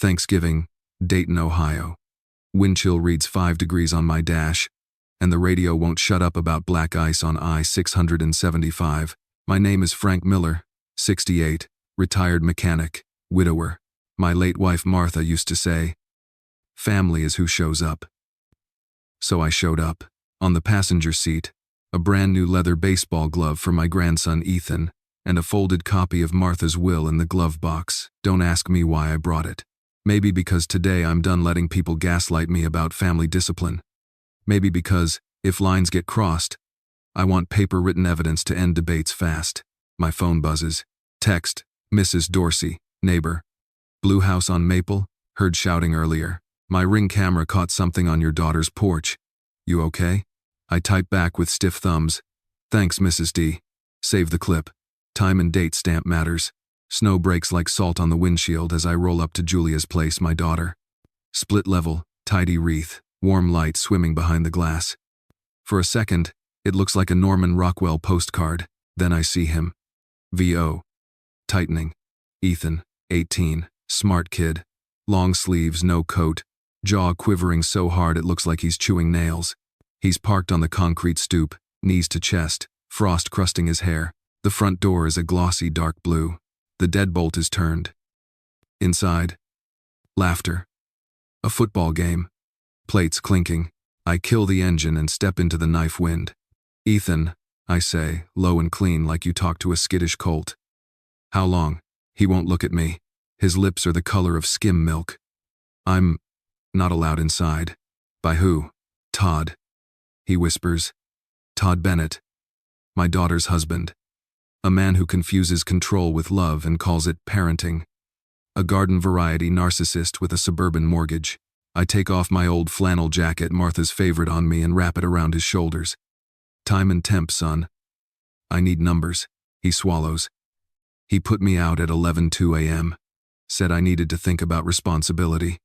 Thanksgiving, Dayton, Ohio. Wind chill reads 5 degrees on my dash, and the radio won't shut up about black ice on I-675. My name is Frank Miller, 68, retired mechanic, widower. My late wife Martha used to say, "Family is who shows up." So I showed up. On the passenger seat, a brand new leather baseball glove for my grandson Ethan, and a folded copy of Martha's will in the glove box. Don't ask me why I brought it. Maybe because today I'm done letting people gaslight me about family discipline. Maybe because, if lines get crossed, I want paper-written evidence to end debates fast. My phone buzzes. Text, Mrs. Dorsey, neighbor. Blue house on Maple, heard shouting earlier. My Ring camera caught something on your daughter's porch. You okay? I type back with stiff thumbs. Thanks, Mrs. D. Save the clip. Time and date stamp matters. Snow breaks like salt on the windshield as I roll up to Julia's place, my daughter. Split level, tidy wreath, warm light swimming behind the glass. For a second, it looks like a Norman Rockwell postcard. Then I see him. VO. Tightening. Ethan, 18, smart kid. Long sleeves, no coat, jaw quivering so hard it looks like he's chewing nails. He's parked on the concrete stoop, knees to chest, frost crusting his hair. The front door is a glossy dark blue. The deadbolt is turned. Inside, laughter. A football game. Plates clinking. I kill the engine and step into the knife wind. Ethan, I say, low and clean like you talk to a skittish colt. How long? He won't look at me. His lips are the color of skim milk. I'm not allowed inside. By who? Todd. He whispers. Todd Bennett. My daughter's husband. A man who confuses control with love and calls it parenting. A garden variety narcissist with a suburban mortgage. I take off my old flannel jacket, Martha's favorite, on me and wrap it around his shoulders. Time and temp, son. I need numbers. He swallows. He put me out at 11:02 a.m. Said I needed to think about responsibility.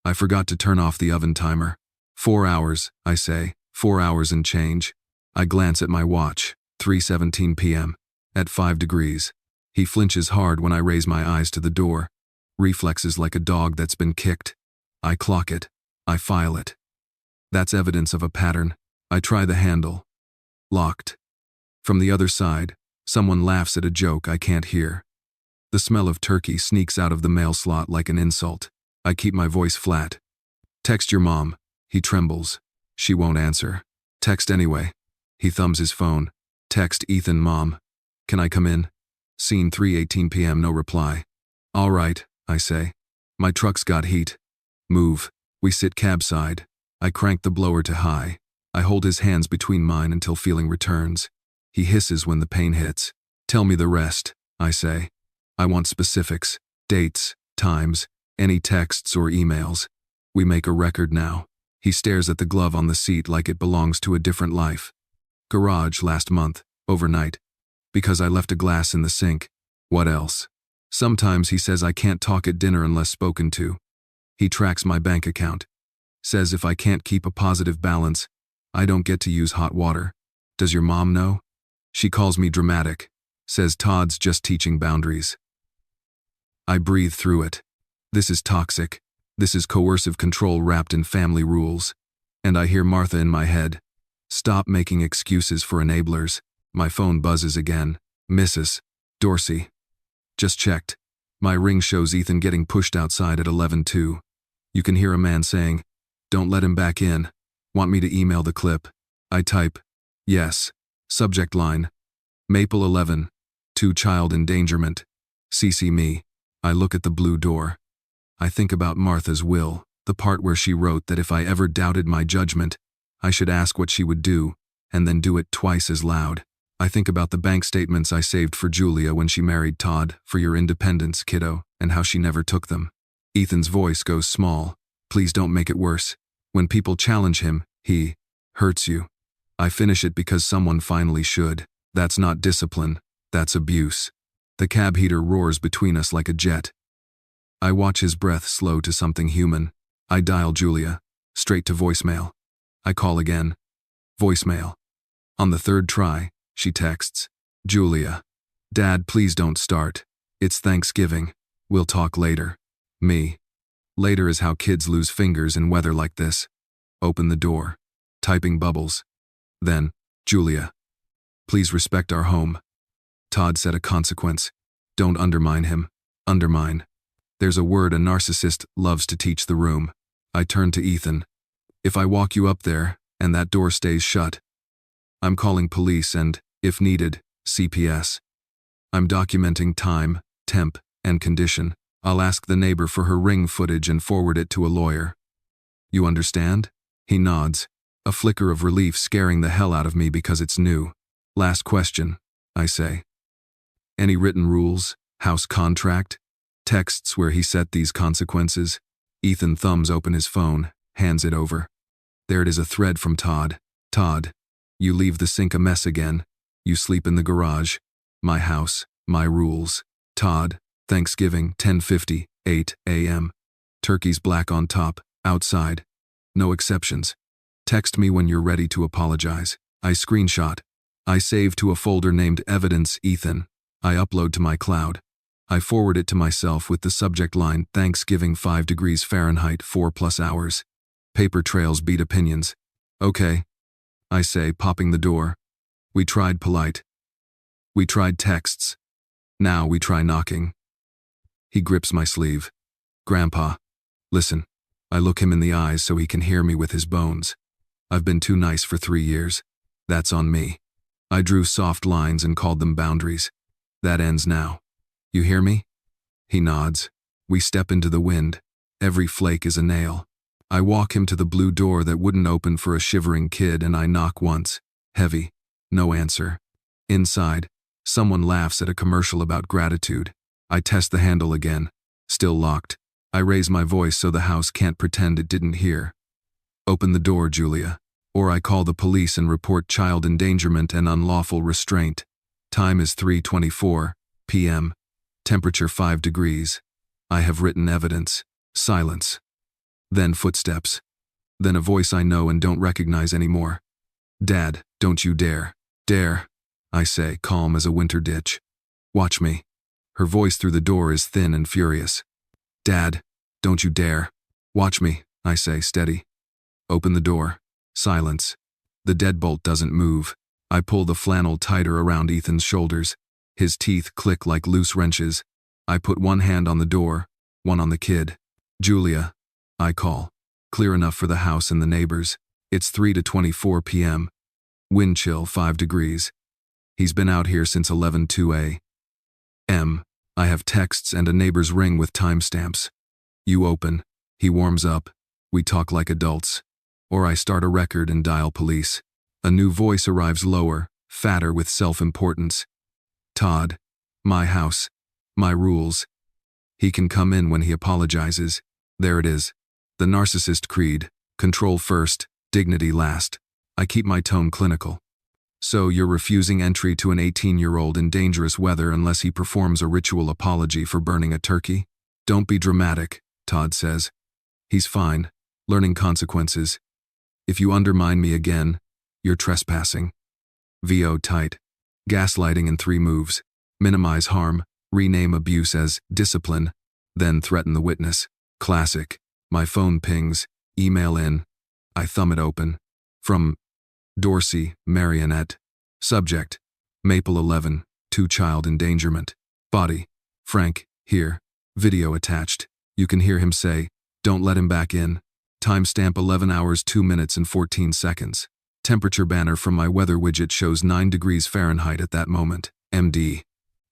I forgot to turn off the oven timer. 4 hours, I say, 4 hours and change. I glance at my watch, 3:17 p.m. At 5 degrees. He flinches hard when I raise my eyes to the door. Reflexes like a dog that's been kicked. I clock it. I file it. That's evidence of a pattern. I try the handle. Locked. From the other side, someone laughs at a joke I can't hear. The smell of turkey sneaks out of the mail slot like an insult. I keep my voice flat. Text your mom. He trembles. She won't answer. Text anyway. He thumbs his phone. Text Ethan, mom. Can I come in? Scene 3:18 p.m. No reply. All right, I say. My truck's got heat. Move. We sit cabside. I crank the blower to high. I hold his hands between mine until feeling returns. He hisses when the pain hits. Tell me the rest, I say. I want specifics, dates, times, any texts or emails. We make a record now. He stares at the glove on the seat like it belongs to a different life. Garage last month, overnight. Because I left a glass in the sink. What else? Sometimes he says I can't talk at dinner unless spoken to. He tracks my bank account. Says if I can't keep a positive balance, I don't get to use hot water. Does your mom know? She calls me dramatic. Says Todd's just teaching boundaries. I breathe through it. This is toxic. This is coercive control wrapped in family rules. And I hear Martha in my head. Stop making excuses for enablers. My phone buzzes again. Mrs. Dorsey. Just checked. My Ring shows Ethan getting pushed outside at 11:02. You can hear a man saying, "Don't let him back in. Want me to email the clip?" I type, "Yes." Subject line, Maple 11, 2 child endangerment. CC me. I look at the blue door. I think about Martha's will, the part where she wrote that if I ever doubted my judgment, I should ask what she would do, and then do it twice as loud. I think about the bank statements I saved for Julia when she married Todd, for your independence, kiddo, and how she never took them. Ethan's voice goes small. Please don't make it worse. When people challenge him, he hurts you. I finish it because someone finally should. That's not discipline. That's abuse. The cab heater roars between us like a jet. I watch his breath slow to something human. I dial Julia. Straight to voicemail. I call again. Voicemail. On the third try, she texts. Julia. Dad, please don't start. It's Thanksgiving. We'll talk later. Me. Later is how kids lose fingers in weather like this. Open the door. Typing bubbles. Then, Julia. Please respect our home. Todd said a consequence. Don't undermine him. Undermine. There's a word a narcissist loves to teach the room. I turned to Ethan. If I walk you up there, and that door stays shut, I'm calling police and, if needed, CPS. I'm documenting time, temp, and condition. I'll ask the neighbor for her ring footage and forward it to a lawyer. You understand? He nods, a flicker of relief scaring the hell out of me because it's new. Last question, I say. Any written rules, house contract, texts where he set these consequences? Ethan thumbs open his phone, hands it over. There it is, a thread from Todd. Todd, you leave the sink a mess again. You sleep in the garage. My house, my rules. Todd, Thanksgiving, 10:50, 8 a.m. Turkey's black on top, outside. No exceptions. Text me when you're ready to apologize. I screenshot. I save to a folder named Evidence Ethan. I upload to my cloud. I forward it to myself with the subject line, Thanksgiving 5 degrees Fahrenheit, 4+ hours. Paper trails beat opinions. Okay, I say, popping the door. We tried polite. We tried texts. Now we try knocking. He grips my sleeve. Grandpa, listen. I look him in the eyes so he can hear me with his bones. I've been too nice for 3 years. That's on me. I drew soft lines and called them boundaries. That ends now. You hear me? He nods. We step into the wind. Every flake is a nail. I walk him to the blue door that wouldn't open for a shivering kid, and I knock once. Heavy. No answer. Inside, someone laughs at a commercial about gratitude. I test the handle again. Still locked. I raise my voice so the house can't pretend it didn't hear. Open the door, Julia. Or I call the police and report child endangerment and unlawful restraint. Time is 3:24 p.m. Temperature 5 degrees. I have written evidence. Silence. Then footsteps. Then a voice I know and don't recognize anymore. Dad, don't you dare. Dare, I say, calm as a winter ditch. Watch me. Her voice through the door is thin and furious. Dad, don't you dare. Watch me, I say, steady. Open the door. Silence. The deadbolt doesn't move. I pull the flannel tighter around Ethan's shoulders. His teeth click like loose wrenches. I put one hand on the door, one on the kid. Julia, I call. Clear enough for the house and the neighbors. It's 3:24 p.m. Wind chill 5 degrees. He's been out here since 11:02 a.m. I have texts and a neighbor's ring with timestamps. You open. He warms up. We talk like adults. Or I start a record and dial police. A new voice arrives lower, fatter with self-importance. Todd. My house. My rules. He can come in when he apologizes. There it is. The narcissist creed. Control first, dignity last. I keep my tone clinical. So you're refusing entry to an 18-year-old in dangerous weather unless he performs a ritual apology for burning a turkey? Don't be dramatic, Todd says. He's fine. Learning consequences. If you undermine me again, you're trespassing. VO tight. Gaslighting in 3 moves. Minimize harm. Rename abuse as discipline. Then threaten the witness. Classic. My phone pings. Email in. I thumb it open. From Dorsey, Marionette. Subject. Maple 11. 2 child endangerment. Body. Frank, here. Video attached. You can hear him say, "Don't let him back in." Timestamp 11 hours 2 minutes and 14 seconds. Temperature banner from my weather widget shows 9 degrees Fahrenheit at that moment. MD.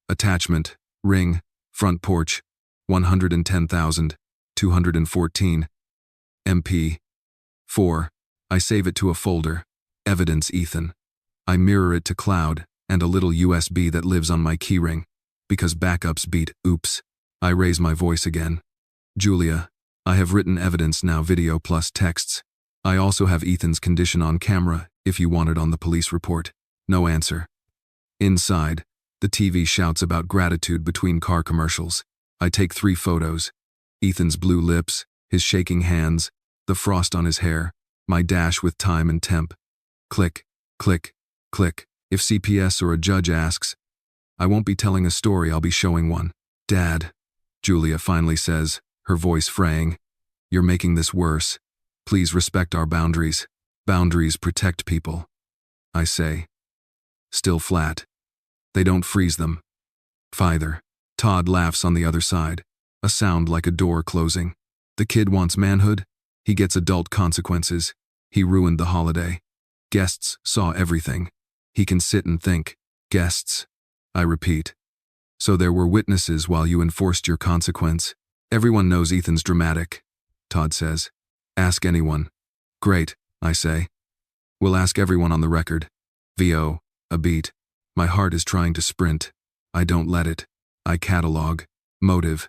Attachment. Ring. Front porch. 110,214. MP. 4. I save it to a folder. Evidence Ethan. I mirror it to cloud and a little USB that lives on my keyring. Because backups beat oops. I raise my voice again. Julia, I have written evidence now, video plus texts. I also have Ethan's condition on camera if you want it on the police report. No answer. Inside, the TV shouts about gratitude between car commercials. I take 3 photos. Ethan's blue lips, his shaking hands, the frost on his hair, my dash with time and temp. Click, click, click. If CPS or a judge asks, I won't be telling a story, I'll be showing one. Dad, Julia finally says, her voice fraying. You're making this worse. Please respect our boundaries. Boundaries protect people. I say. Still flat. They don't freeze them. Feither. Todd laughs on the other side. A sound like a door closing. The kid wants manhood. He gets adult consequences. He ruined the holiday. Guests saw everything. He can sit and think. Guests. I repeat. So there were witnesses while you enforced your consequence. Everyone knows Ethan's dramatic, Todd says. Ask anyone. Great, I say. We'll ask everyone on the record. VO, a beat. My heart is trying to sprint. I don't let it. I catalog. Motive.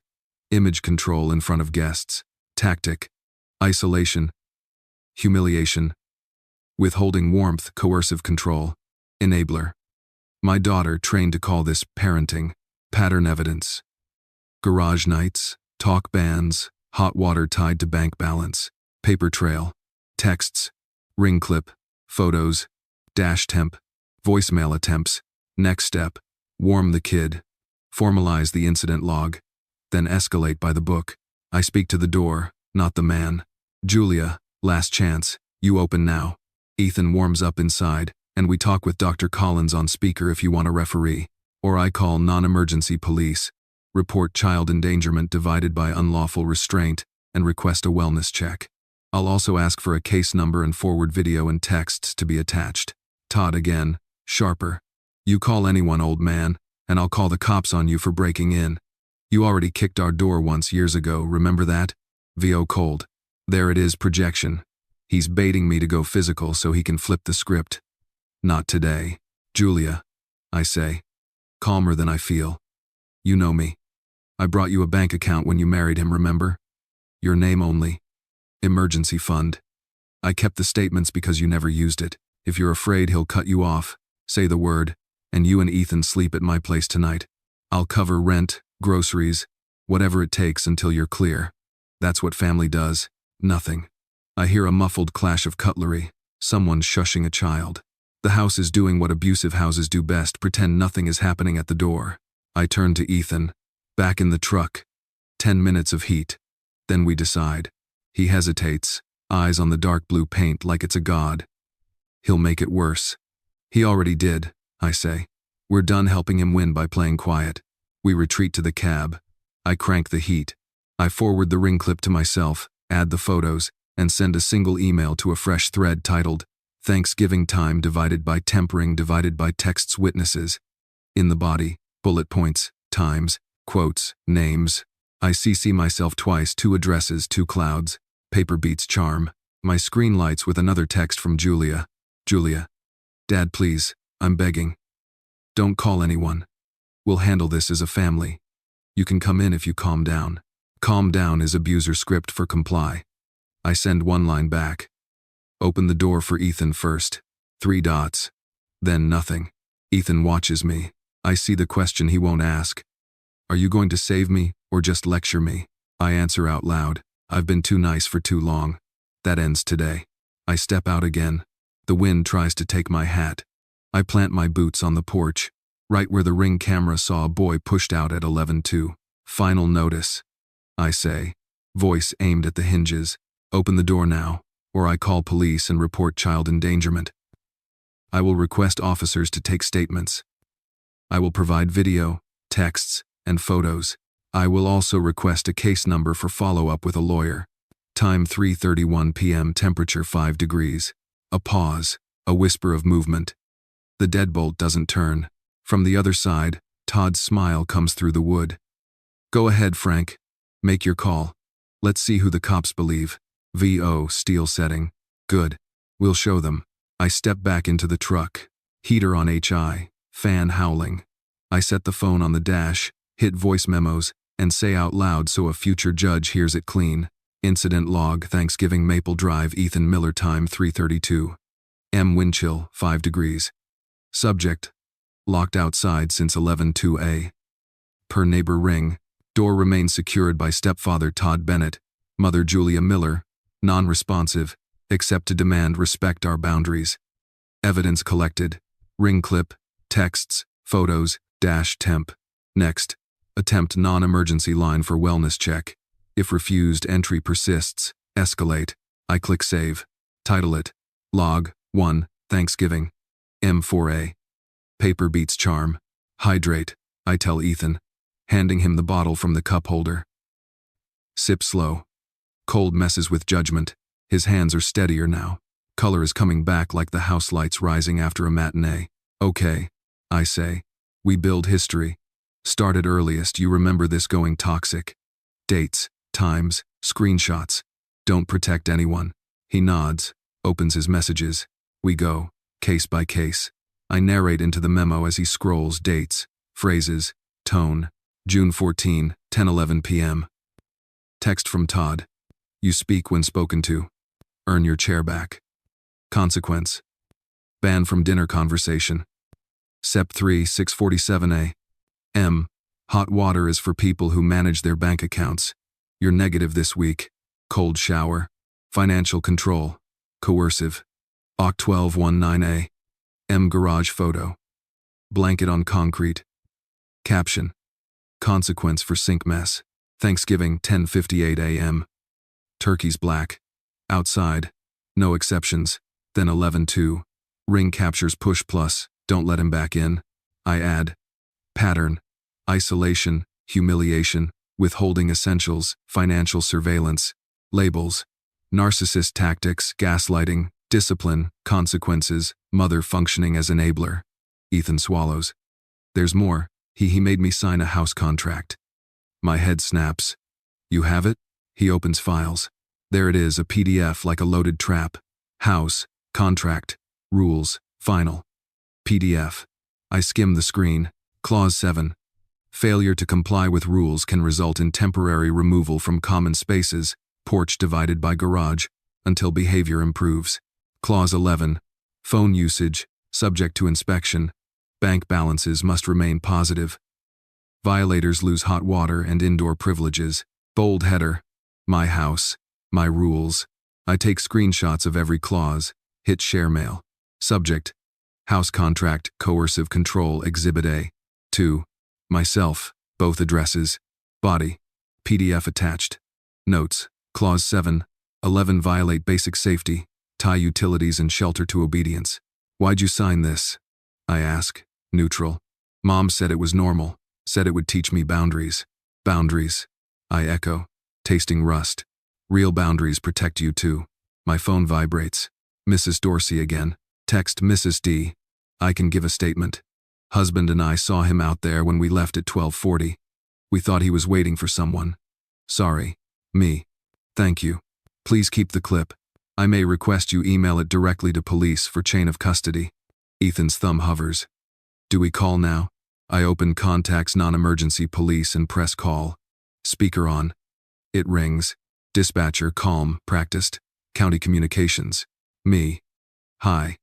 Image control in front of guests. Tactic. Isolation. Humiliation. Withholding warmth, coercive control. Enabler. My daughter trained to call this parenting. Pattern evidence. Garage nights, talk bands, hot water tied to bank balance, paper trail, texts, ring clip, photos, dash temp, voicemail attempts, next step, warm the kid, formalize the incident log, then escalate by the book. I speak to the door, not the man. Julia, last chance, you open now. Ethan warms up inside, and we talk with Dr. Collins on speaker if you want a referee. Or I call non-emergency police, report child endangerment divided by unlawful restraint, and request a wellness check. I'll also ask for a case number and forward video and texts to be attached. Todd again, sharper. You call anyone, old man, and I'll call the cops on you for breaking in. You already kicked our door once years ago, remember that? VO cold. There it is, projection. He's baiting me to go physical so he can flip the script. Not today. Julia, I say. Calmer than I feel. You know me. I brought you a bank account when you married him, remember? Your name only. Emergency fund. I kept the statements because you never used it. If you're afraid he'll cut you off, say the word, and you and Ethan sleep at my place tonight. I'll cover rent, groceries, whatever it takes until you're clear. That's what family does. Nothing. I hear a muffled clash of cutlery. Someone shushing a child. The house is doing what abusive houses do best, pretend nothing is happening at the door. I turn to Ethan. Back in the truck. 10 minutes of heat. Then we decide. He hesitates, eyes on the dark blue paint like it's a god. He'll make it worse. He already did, I say. We're done helping him win by playing quiet. We retreat to the cab. I crank the heat. I forward the ring clip to myself, add the photos, and send a single email to a fresh thread titled, Thanksgiving time divided by tempering divided by texts witnesses. In the body, bullet points, times, quotes, names. I CC myself twice, 2 addresses, 2 clouds. Paper beats charm. My screen lights with another text from Julia. Julia. Dad, please, I'm begging. Don't call anyone. We'll handle this as a family. You can come in if you calm down. Calm down is abuser script for comply. I send one line back. Open the door for Ethan first. 3 dots. Then nothing. Ethan watches me. I see the question he won't ask. Are you going to save me or just lecture me? I answer out loud. I've been too nice for too long. That ends today. I step out again. The wind tries to take my hat. I plant my boots on the porch, right where the Ring camera saw a boy pushed out at 11:02. Final notice. I say, voice aimed at the hinges. Open the door now, or I call police and report child endangerment. I will request officers to take statements. I will provide video, texts, and photos. I will also request a case number for follow-up with a lawyer. Time 3:31 p.m. Temperature 5 degrees. A pause, a whisper of movement. The deadbolt doesn't turn. From the other side, Todd's smile comes through the wood. Go ahead, Frank. Make your call. Let's see who the cops believe. VO, steel setting. Good. We'll show them. I step back into the truck. Heater on HI. Fan howling. I set the phone on the dash, hit voice memos, and say out loud so a future judge hears it clean. Incident log, Thanksgiving, Maple Drive, Ethan Miller, time 3:32. M. Wind chill, 5 degrees. Subject, locked outside since 11:02 a. Per neighbor Ring, door remains secured by stepfather Todd Bennett, mother Julia Miller, non-responsive, except to demand respect our boundaries. Evidence collected, Ring clip, texts, photos, dash temp. Next, attempt non-emergency line for wellness check. If refused, entry persists. Escalate. I click save. Title it. Log 1, Thanksgiving. M4A. Paper beats charm. Hydrate, I tell Ethan, handing him the bottle from the cup holder. Sip slow. Cold messes with judgment. His hands are steadier now. Color is coming back like the house lights rising after a matinee. Okay, I say. We build history. Start at earliest, you remember this going toxic. Dates, times, screenshots. Don't protect anyone. He nods, opens his messages. We go, case by case. I narrate into the memo as he scrolls dates, phrases, tone. June 14, 10:11 p.m. Text from Todd. You speak when spoken to. Earn your chair back. Consequence. Ban from dinner conversation. Sep 3, 6:47 a.m. Hot water is for people who manage their bank accounts. You're negative this week. Cold shower. Financial control. Coercive. Oct 12:19 a.m. Garage photo. Blanket on concrete. Caption. Consequence for sink mess. Thanksgiving 10:58 a.m. Turkey's black. Outside. No exceptions. Then 11:2. Ring captures push plus. Don't let him back in. I add. Pattern. Isolation, humiliation, withholding essentials, financial surveillance. Labels. Narcissist tactics, gaslighting, discipline, consequences, mother functioning as enabler. Ethan swallows. There's more. He made me sign a house contract. My head snaps. You have it? He opens files. There it is, a PDF like a loaded trap. House, contract, rules, final. PDF. I skim the screen. Clause 7. Failure to comply with rules can result in temporary removal from common spaces, porch divided by garage, until behavior improves. Clause 11. Phone usage, subject to inspection. Bank balances must remain positive. Violators lose hot water and indoor privileges. Bold header. My house. My rules. I take screenshots of every clause. Hit share mail. Subject. House contract, coercive control, Exhibit A. 2. Myself, both addresses. Body. PDF attached. Notes. Clause 7. 11 Violate basic safety. Tie utilities and shelter to obedience. Why'd you sign this? I ask. Neutral. Mom said it was normal. Said it would teach me boundaries. Boundaries. I echo. Tasting rust. Real boundaries protect you too. My phone vibrates. Mrs. Dorsey again. Text Mrs. D. I can give a statement. Husband and I saw him out there when we left at 12:40. We thought he was waiting for someone. Sorry. Me. Thank you. Please keep the clip. I may request you email it directly to police for chain of custody. Ethan's thumb hovers. Do we call now? I open contacts non-emergency police and press call. Speaker on. It rings. Dispatcher, calm, practiced. County Communications. Me. Hi.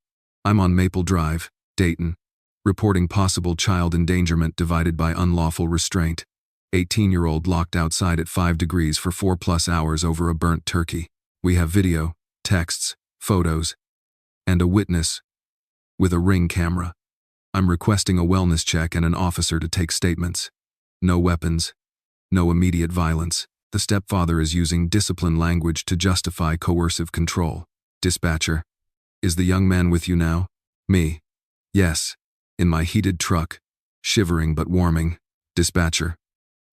I'm on Maple Drive, Dayton. Reporting possible child endangerment divided by unlawful restraint. 18-year-old locked outside at 5 degrees for 4+ hours over a burnt turkey. We have video, texts, photos, and a witness with a Ring camera. I'm requesting a wellness check and an officer to take statements. No weapons. No immediate violence. The stepfather is using discipline language to justify coercive control. Dispatcher. Is the young man with you now? Me. Yes. In my heated truck. Shivering but warming. Dispatcher.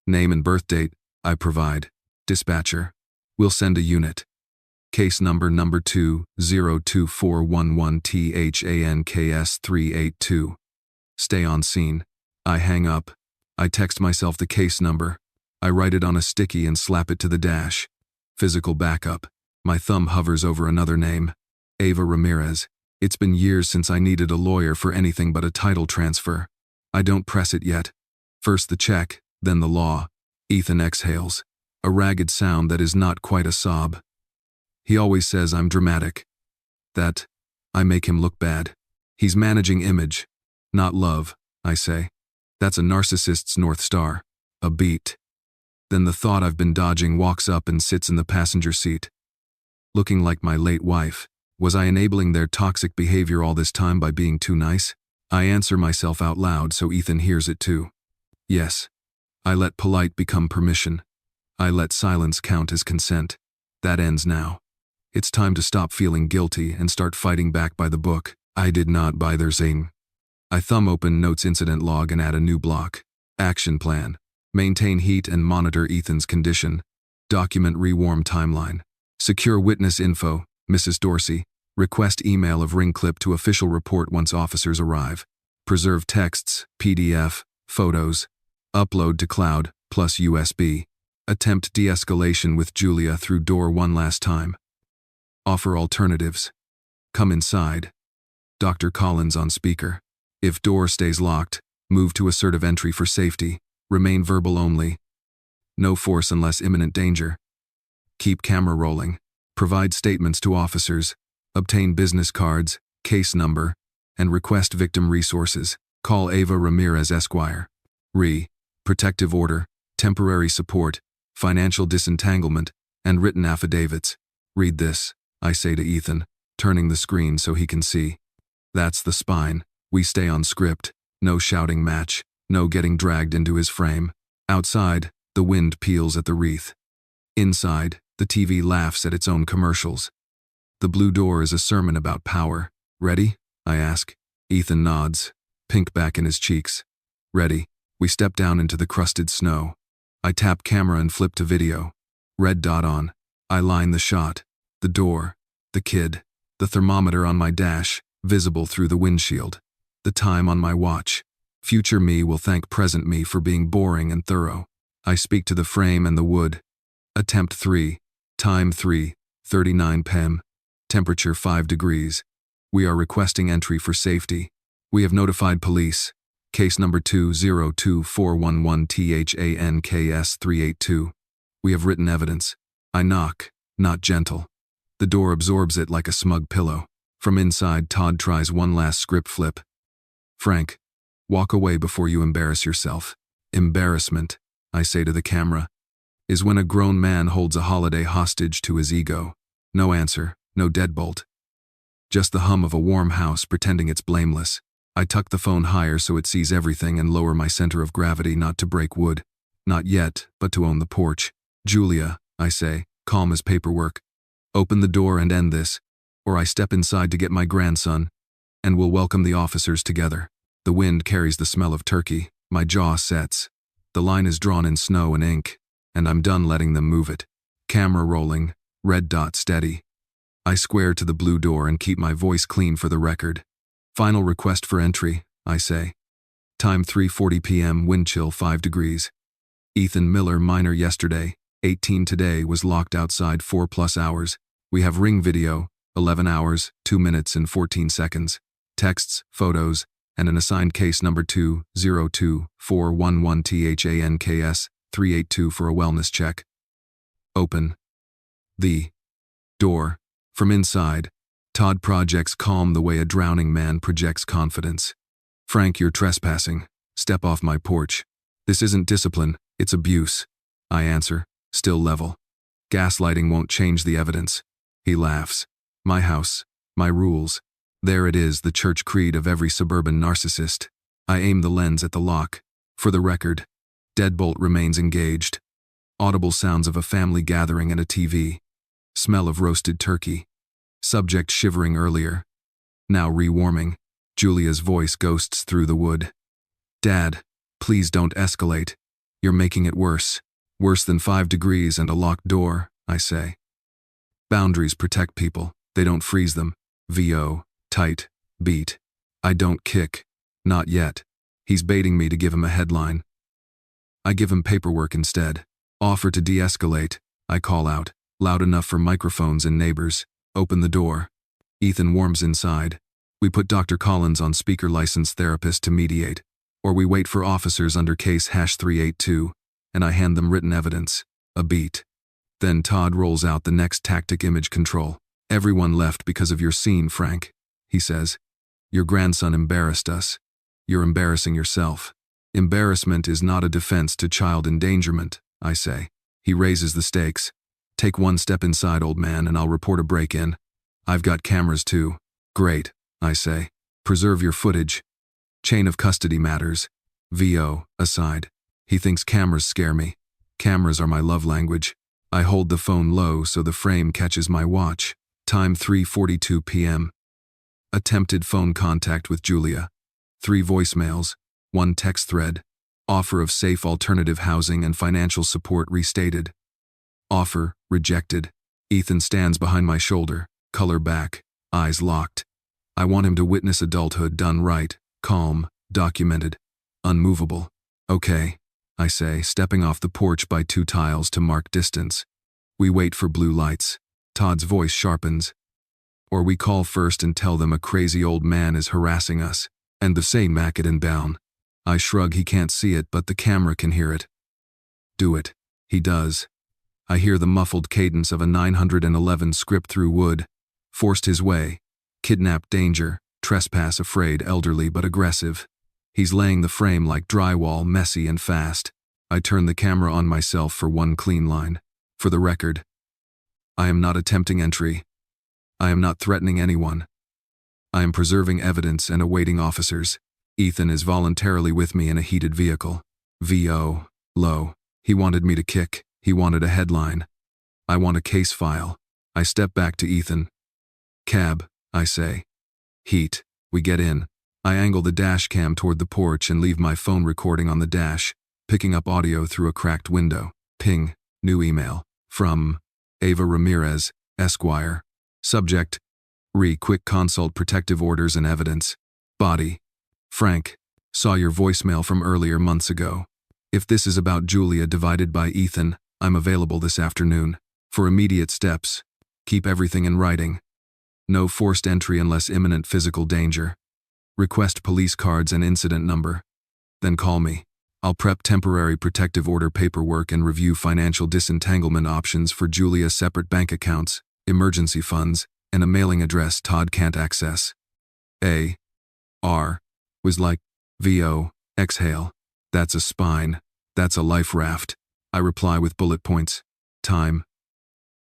Name and birth date, I provide. Dispatcher. We'll send a unit. Case number 2-02411THANKS382. Stay on scene. I hang up. I text myself the case number. I write it on a sticky and slap it to the dash. Physical backup. My thumb hovers over another name. Ava Ramirez. It's been years since I needed a lawyer for anything but a title transfer. I don't press it yet. First the check, then the law. Ethan exhales. A ragged sound that is not quite a sob. He always says I'm dramatic. That I make him look bad. He's managing image, not love, I say. That's a narcissist's North Star. A beat. Then the thought I've been dodging walks up and sits in the passenger seat. Looking like my late wife. Was I enabling their toxic behavior all this time by being too nice? I answer myself out loud so Ethan hears it too. Yes. I let polite become permission. I let silence count as consent. That ends now. It's time to stop feeling guilty and start fighting back by the book. I did not buy their zing. I thumb open Notes incident log and add a new block. Action plan. Maintain heat and monitor Ethan's condition. Document rewarm timeline. Secure witness info, Mrs. Dorsey. Request email of ring clip to official report once officers arrive. Preserve texts, PDF, photos. Upload to cloud, plus USB. Attempt de-escalation with Julia through door one last time. Offer alternatives. Come inside. Dr. Collins on speaker. If door stays locked, move to assertive entry for safety. Remain verbal only. No force unless imminent danger. Keep camera rolling. Provide statements to officers. Obtain business cards, case number, and request victim resources. Call Ava Ramirez Esquire. Protective order, temporary support, financial disentanglement, and written affidavits. Read this, I say to Ethan, turning the screen so he can see. That's the spine. We stay on script. No shouting match. No getting dragged into his frame. Outside, the wind peels at the wreath. Inside, the TV laughs at its own commercials. The blue door is a sermon about power. Ready? I ask. Ethan nods, pink back in his cheeks. Ready. We step down into the crusted snow. I tap camera and flip to video. Red dot on. I line the shot. The door. The kid. The thermometer on my dash, visible through the windshield. The time on my watch. Future me will thank present me for being boring and thorough. I speak to the frame and the wood. Attempt 3. Time 3:39 p.m. Temperature 5 degrees. We are requesting entry for safety. We have notified police. Case number 202-411-THANKS-382. We have written evidence. I knock, not gentle. The door absorbs it like a smug pillow. From inside, Todd tries one last script flip. Frank, walk away before you embarrass yourself. Embarrassment, I say to the camera, is when a grown man holds a holiday hostage to his ego. No answer, no deadbolt. Just the hum of a warm house pretending it's blameless. I tuck the phone higher so it sees everything and lower my center of gravity not to break wood. Not yet, but to own the porch. Julia, I say, calm as paperwork. Open the door and end this, or I step inside to get my grandson, and we'll welcome the officers together. The wind carries the smell of turkey. My jaw sets. The line is drawn in snow and ink, and I'm done letting them move it. Camera rolling, red dot steady. I square to the blue door and keep my voice clean for the record. Final request for entry, I say. Time 3:40 p.m., wind chill 5 degrees. Ethan Miller, minor yesterday, 18 today, was locked outside 4+ hours. We have ring video, 11 hours, 2 minutes and 14 seconds. Texts, photos, and an assigned case number 202-411-THANKS-382 for a wellness check. Open the door. From inside, Todd projects calm the way a drowning man projects confidence. Frank, you're trespassing. Step off my porch. This isn't discipline, it's abuse. I answer, still level. Gaslighting won't change the evidence. He laughs. My house, my rules. There it is, the church creed of every suburban narcissist. I aim the lens at the lock. For the record, deadbolt remains engaged. Audible sounds of a family gathering and a TV. Smell of roasted turkey. Subject shivering earlier. Now rewarming. Julia's voice ghosts through the wood. Dad, please don't escalate. You're making it worse. Worse than 5 degrees and a locked door, I say. Boundaries protect people. They don't freeze them. VO, tight, beat. I don't kick. Not yet. He's baiting me to give him a headline. I give him paperwork instead. Offer to de-escalate, I call out, loud enough for microphones and neighbors. Open the door. Ethan warms inside. We put Dr. Collins on speaker, licensed therapist to mediate, or we wait for officers under case #382, and I hand them written evidence. A beat. Then Todd rolls out the next tactic: image control. Everyone left because of your scene, Frank, he says. Your grandson embarrassed us. You're embarrassing yourself. Embarrassment is not a defense to child endangerment, I say. He raises the stakes. Take one step inside, old man, and I'll report a break-in. I've got cameras too. Great, I say. Preserve your footage. Chain of custody matters. VO, aside. He thinks cameras scare me. Cameras are my love language. I hold the phone low so the frame catches my watch. Time 3:42 p.m. Attempted phone contact with Julia. 3 voicemails, 1 text thread. Offer of safe alternative housing and financial support restated. Offer rejected. Ethan stands behind my shoulder, color back, eyes locked. I want him to witness adulthood done right, calm, documented, unmovable. Okay, I say, stepping off the porch by 2 tiles to mark distance. We wait for blue lights. Todd's voice sharpens. Or we call first and tell them a crazy old man is harassing us, and the same mack it and bound. I shrug. He can't see it, but the camera can hear it. Do it. He does. I hear the muffled cadence of a 911 script through wood. Forced his way. Kidnapped danger. Trespass afraid, elderly but aggressive. He's laying the frame like drywall, messy and fast. I turn the camera on myself for 1 clean line. For the record, I am not attempting entry. I am not threatening anyone. I am preserving evidence and awaiting officers. Ethan is voluntarily with me in a heated vehicle. VO, low. He wanted me to kick. He wanted a headline. I want a case file. I step back to Ethan. Cab, I say. Heat. We get in. I angle the dash cam toward the porch and leave my phone recording on the dash, picking up audio through a cracked window. Ping. New email. From Ava Ramirez, Esquire. Subject. Quick consult protective orders and evidence. Body. Frank. Saw your voicemail from earlier months ago. If this is about Julia divided by Ethan, I'm available this afternoon. For immediate steps. Keep everything in writing. No forced entry unless imminent physical danger. Request police cards and incident number. Then call me. I'll prep temporary protective order paperwork and review financial disentanglement options for Julia's separate bank accounts, emergency funds, and a mailing address Todd can't access. A.R. was like, VO, exhale. That's a spine. That's a life raft. I reply with bullet points. Time.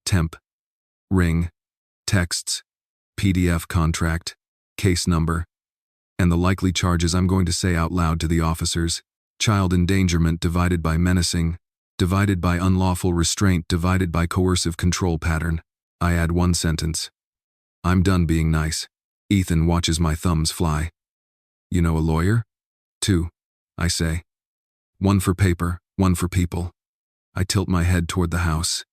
Temp. Ring. Texts. PDF contract. Case number. And the likely charges I'm going to say out loud to the officers. Child endangerment divided by menacing, divided by unlawful restraint divided by coercive control pattern. I add 1 sentence. I'm done being nice. Ethan watches my thumbs fly. You know a lawyer? 2, I say. 1 for paper, 1 for people. I tilt my head toward the house.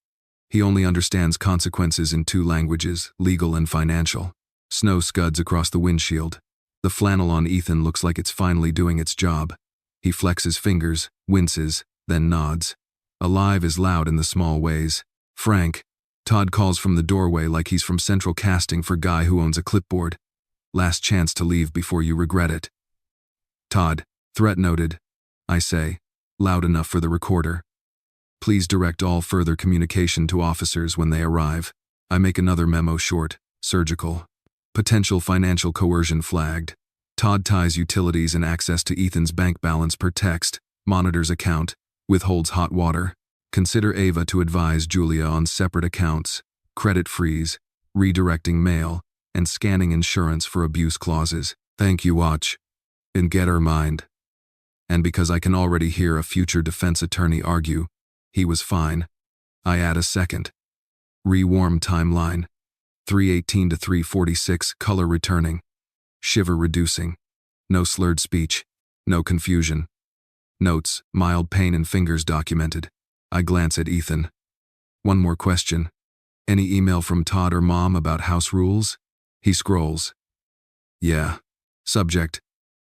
He only understands consequences in 2 languages, legal and financial. Snow scuds across the windshield. The flannel on Ethan looks like it's finally doing its job. He flexes fingers, winces, then nods. Alive is loud in the small ways. Frank. Todd calls from the doorway like he's from central casting for guy who owns a clipboard. Last chance to leave before you regret it. Todd. Threat noted. I say, loud enough for the recorder. Please direct all further communication to officers when they arrive. I make another memo short, surgical. Potential financial coercion flagged. Todd ties utilities and access to Ethan's bank balance per text, monitors account, withholds hot water. Consider Ava to advise Julia on separate accounts, credit freeze, redirecting mail, and scanning insurance for abuse clauses. Thank you, watch. And get her mind. And because I can already hear a future defense attorney argue, he was fine, I add a second. Rewarm timeline. 3:18 to 3:46, color returning. Shiver reducing. No slurred speech. No confusion. Notes, mild pain in fingers documented. I glance at Ethan. 1 more question. Any email from Todd or Mom about house rules? He scrolls. Yeah. Subject.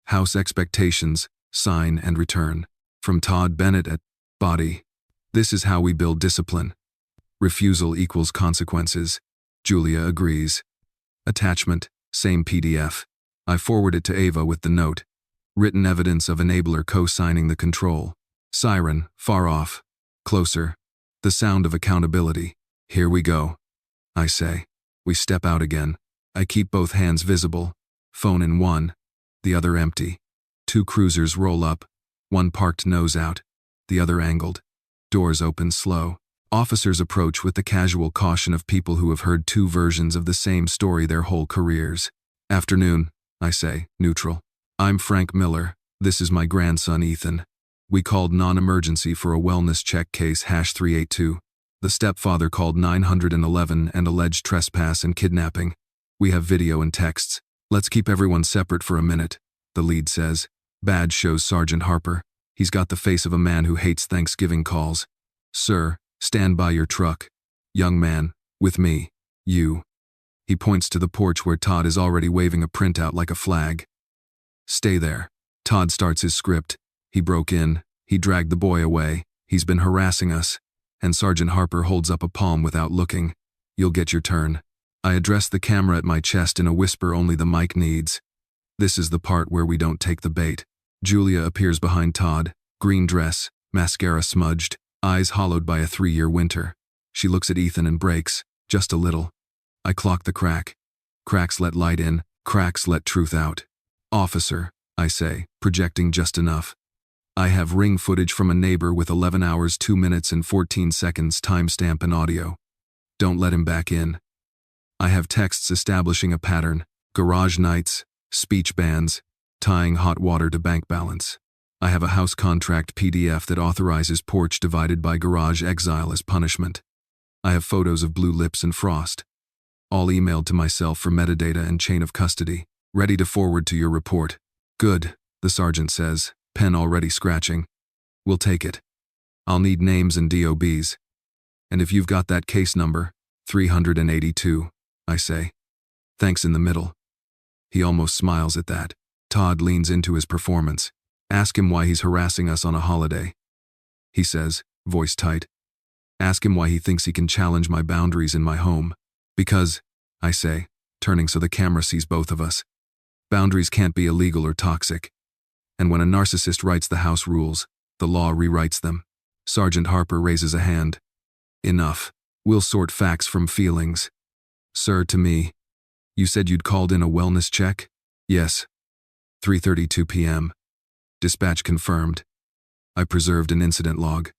House expectations, sign and return. From Todd Bennett at Body. This is how we build discipline. Refusal equals consequences. Julia agrees. Attachment, same PDF. I forward it to Ava with the note. Written evidence of enabler co-signing the control. Siren, far off. Closer. The sound of accountability. Here we go. I say. We step out again. I keep both hands visible. Phone in one. The other empty. 2 cruisers roll up. 1 parked nose out. The other angled. Doors open slow. Officers approach with the casual caution of people who have heard 2 versions of the same story their whole careers. Afternoon, I say, neutral. I'm Frank Miller. This is my grandson, Ethan. We called non-emergency for a wellness check case #382. The stepfather called 911 and alleged trespass and kidnapping. We have video and texts. Let's keep everyone separate for a minute, the lead says. Badge shows Sergeant Harper. He's got the face of a man who hates Thanksgiving calls. Sir, stand by your truck. Young man, with me. You. He points to the porch where Todd is already waving a printout like a flag. Stay there. Todd starts his script. He broke in. He dragged the boy away. He's been harassing us. And Sergeant Harper holds up a palm without looking. You'll get your turn. I address the camera at my chest in a whisper only the mic needs. This is the part where we don't take the bait. Julia appears behind Todd, green dress, mascara smudged, eyes hollowed by a 3-year winter. She looks at Ethan and breaks, just a little. I clock the crack. Cracks let light in, cracks let truth out. Officer, I say, projecting just enough. I have ring footage from a neighbor with 11 hours 2 minutes and 14 seconds timestamp and audio. Don't let him back in. I have texts establishing a pattern, garage nights, speech bans, tying hot water to bank balance. I have a house contract PDF that authorizes porch divided by garage exile as punishment. I have photos of blue lips and frost. All emailed to myself for metadata and chain of custody, ready to forward to your report. Good, the sergeant says, pen already scratching. We'll take it. I'll need names and DOBs. And if you've got that case number, 382, I say. Thanks in the middle. He almost smiles at that. Todd leans into his performance. Ask him why he's harassing us on a holiday. He says, voice tight. Ask him why he thinks he can challenge my boundaries in my home. Because, I say, turning so the camera sees both of us. Boundaries can't be illegal or toxic. And when a narcissist writes the house rules, the law rewrites them. Sergeant Harper raises a hand. Enough. We'll sort facts from feelings. Sir, to me. You said you'd called in a wellness check? Yes. 3:32 p.m. Dispatch confirmed. I preserved an incident log.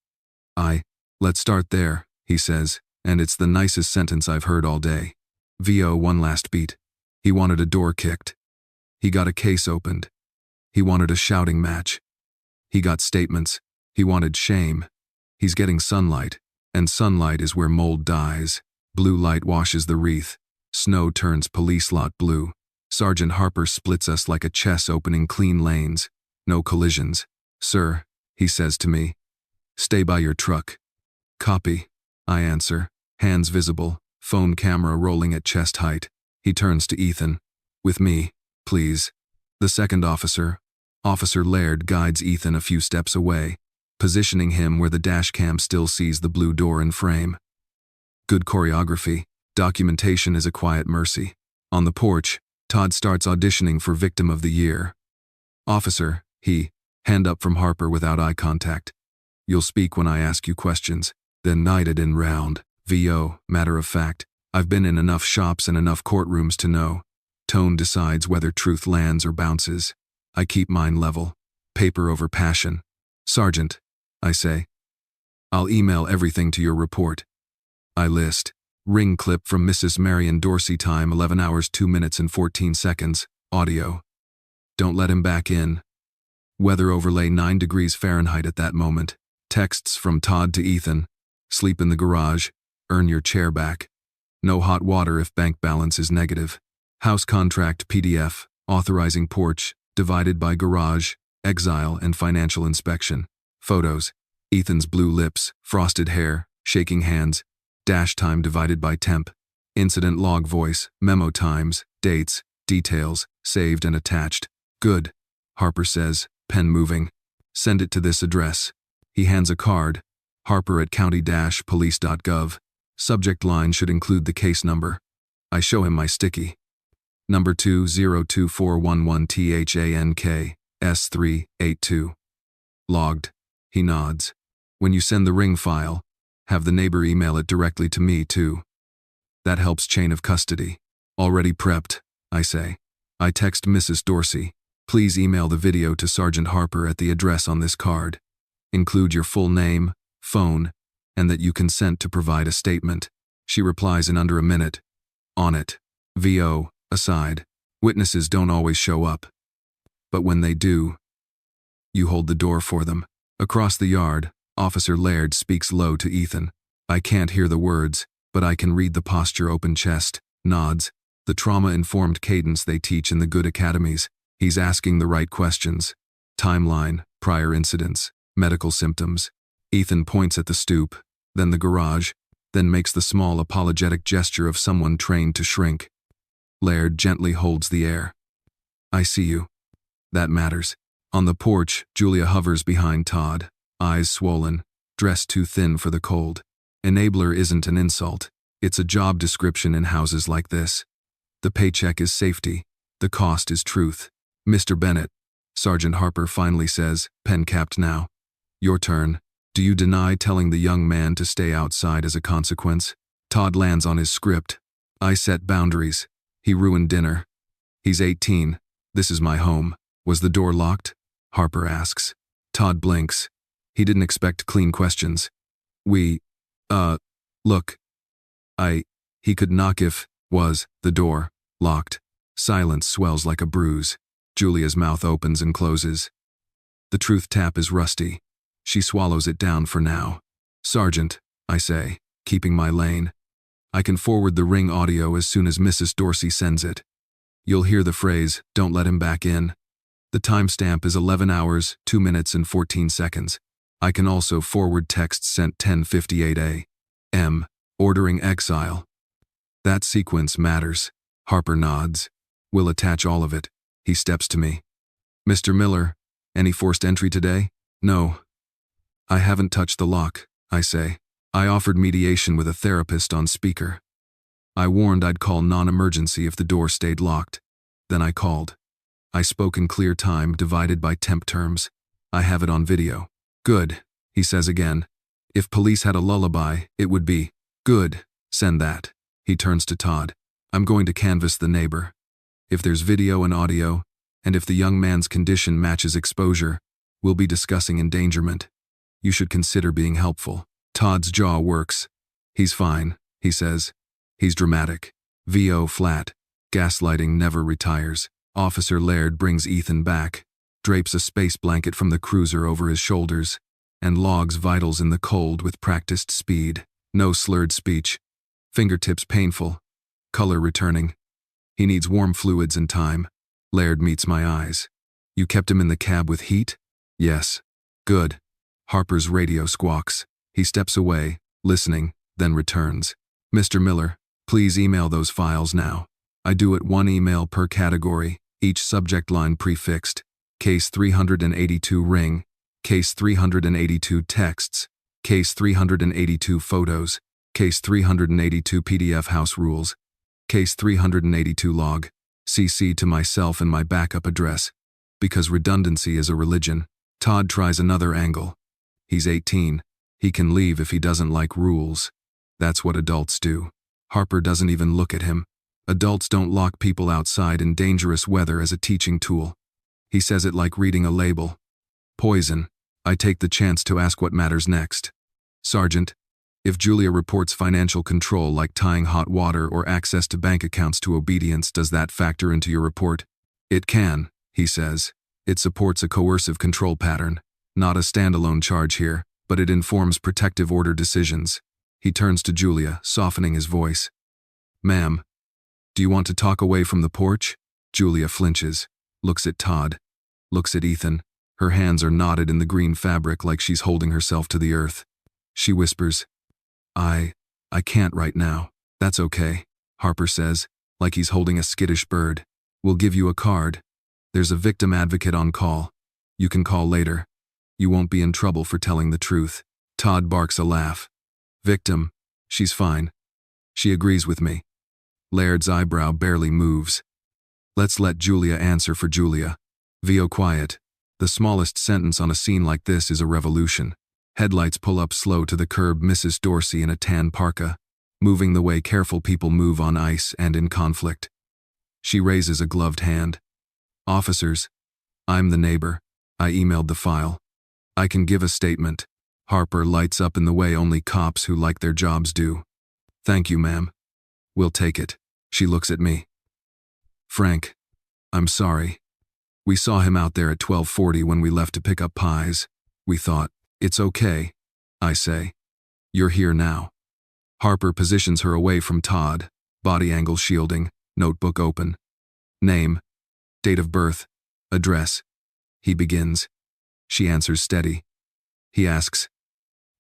Let's start there, he says, and it's the nicest sentence I've heard all day. VO one last beat. He wanted a door kicked. He got a case opened. He wanted a shouting match. He got statements. He wanted shame. He's getting sunlight, and sunlight is where mold dies. Blue light washes the wreath. Snow turns police lot blue. Sergeant Harper splits us like a chess opening clean lanes. No collisions. Sir, he says to me. Stay by your truck. Copy, I answer, hands visible, phone camera rolling at chest height. He turns to Ethan. With me, please. The second officer, Officer Laird, guides Ethan a few steps away, positioning him where the dashcam still sees the blue door in frame. Good choreography. Documentation is a quiet mercy. On the porch, Todd starts auditioning for Victim of the Year. Officer, he, hand up from Harper without eye contact. You'll speak when I ask you questions. Then knighted in round. VO, matter of fact. I've been in enough shops and enough courtrooms to know. Tone decides whether truth lands or bounces. I keep mine level. Paper over passion. Sergeant, I say. I'll email everything to your report. I list. Ring clip from Mrs. Marion Dorsey, time 11 hours 2 minutes and 14 seconds. Audio. Don't let him back in. Weather overlay 9 degrees Fahrenheit at that moment. Texts from Todd to Ethan. Sleep in the garage. Earn your chair back. No hot water if bank balance is negative. House contract PDF, authorizing porch, divided by garage, exile and financial inspection. Photos. Ethan's blue lips, frosted hair, shaking hands. Dash time divided by temp. Incident log voice, memo times, dates, details, saved and attached. Good, Harper says, pen moving. Send it to this address. He hands a card. Harper at county-police.gov. Subject line should include the case number. I show him my sticky. Number 202411THANK, S382. Logged. He nods. When you send the ring file, have the neighbor email it directly to me too. That helps chain of custody. Already prepped, I say. I text Mrs. Dorsey. Please email the video to Sergeant Harper at the address on this card. Include your full name, phone, and that you consent to provide a statement. She replies in under a minute. On it. VO, aside. Witnesses don't always show up. But when they do, you hold the door for them. Across the yard, Officer Laird speaks low to Ethan. I can't hear the words, but I can read the posture, open chest, nods, the trauma-informed cadence they teach in the good academies. He's asking the right questions. Timeline, prior incidents, medical symptoms. Ethan points at the stoop, then the garage, then makes the small apologetic gesture of someone trained to shrink. Laird gently holds the air. I see you. That matters. On the porch, Julia hovers behind Todd, eyes swollen, dressed too thin for the cold. Enabler isn't an insult. It's a job description in houses like this. The paycheck is safety. The cost is truth. Mr. Bennett, Sergeant Harper finally says, pen-capped now. Your turn. Do you deny telling the young man to stay outside as a consequence? Todd lands on his script. I set boundaries. He ruined dinner. He's 18. This is my home. Was the door locked? Harper asks. Todd blinks. He didn't expect clean questions. Look. He could knock if, was, the door, locked. Silence swells like a bruise. Julia's mouth opens and closes. The truth tap is rusty. She swallows it down for now. Sergeant, I say, keeping my lane. I can forward the ring audio as soon as Mrs. Dorsey sends it. You'll hear the phrase, don't let him back in. The timestamp is 11 hours, 2 minutes and 14 seconds. I can also forward texts sent 10:58 a.m. ordering exile. That sequence matters. Harper nods. We'll attach all of it. He steps to me. Mr. Miller, any forced entry today? No. I haven't touched the lock, I say. I offered mediation with a therapist on speaker. I warned I'd call non-emergency if the door stayed locked. Then I called. I spoke in clear time, divided by temp terms. I have it on video. Good, he says again. If police had a lullaby, it would be, good, send that. He turns to Todd. I'm going to canvass the neighbor. If there's video and audio, and if the young man's condition matches exposure, we'll be discussing endangerment. You should consider being helpful. Todd's jaw works. He's fine, he says. He's dramatic. VO flat. Gaslighting never retires. Officer Laird brings Ethan back, drapes a space blanket from the cruiser over his shoulders, and logs vitals in the cold with practiced speed. No slurred speech. Fingertips painful. Color returning. He needs warm fluids and time. Laird meets my eyes. You kept him in the cab with heat? Yes. Good. Harper's radio squawks. He steps away, listening, then returns. Mr. Miller, please email those files now. I do it 1 email per category, each subject line prefixed. Case 382 ring. Case 382 texts. Case 382 photos. Case 382 PDF house rules. Case 382 log. CC to myself and my backup address. Because redundancy is a religion. Todd tries another angle. He's 18. He can leave if he doesn't like rules. That's what adults do. Harper doesn't even look at him. Adults don't lock people outside in dangerous weather as a teaching tool. He says it like reading a label. Poison. I take the chance to ask what matters next. Sergeant, if Julia reports financial control like tying hot water or access to bank accounts to obedience, does that factor into your report? It can, he says. It supports a coercive control pattern. Not a standalone charge here, but it informs protective order decisions. He turns to Julia, softening his voice. Ma'am, do you want to talk away from the porch? Julia flinches, looks at Todd, looks at Ethan. Her hands are knotted in the green fabric like she's holding herself to the earth. She whispers, I can't right now. That's okay, Harper says, like he's holding a skittish bird. We'll give you a card. There's a victim advocate on call. You can call later. You won't be in trouble for telling the truth. Todd barks a laugh. Victim, she's fine. She agrees with me. Laird's eyebrow barely moves. Let's let Julia answer for Julia. VO quiet. The smallest sentence on a scene like this is a revolution. Headlights pull up slow to the curb. Mrs. Dorsey in a tan parka, moving the way careful people move on ice and in conflict. She raises a gloved hand. Officers, I'm the neighbor. I emailed the file. I can give a statement. Harper lights up in the way only cops who like their jobs do. Thank you, ma'am. We'll take it. She looks at me. Frank, I'm sorry. We saw him out there at 12:40 when we left to pick up pies. We thought. It's okay, I say. You're here now. Harper positions her away from Todd, body angle shielding, notebook open. Name, date of birth, address. He begins. She answers steady. He asks,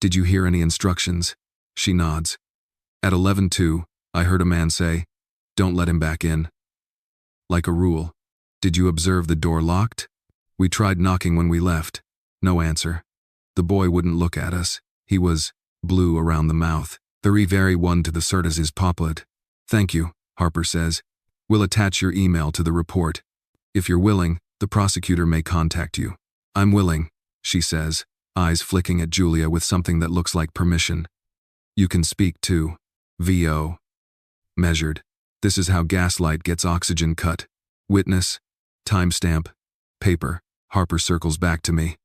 "Did you hear any instructions?" She nods. At 11:02, I heard a man say, "Don't let him back in." Like a rule. Did you observe the door locked? We tried knocking when we left. No answer. The boy wouldn't look at us. He was blue around the mouth. The very one to the certas is poplet. Thank you, Harper says. We'll attach your email to the report. If you're willing, the prosecutor may contact you. I'm willing, she says, eyes flicking at Julia with something that looks like permission. You can speak too. VO. Measured. This is how gaslight gets oxygen cut. Witness. Timestamp. Paper. Harper circles back to me.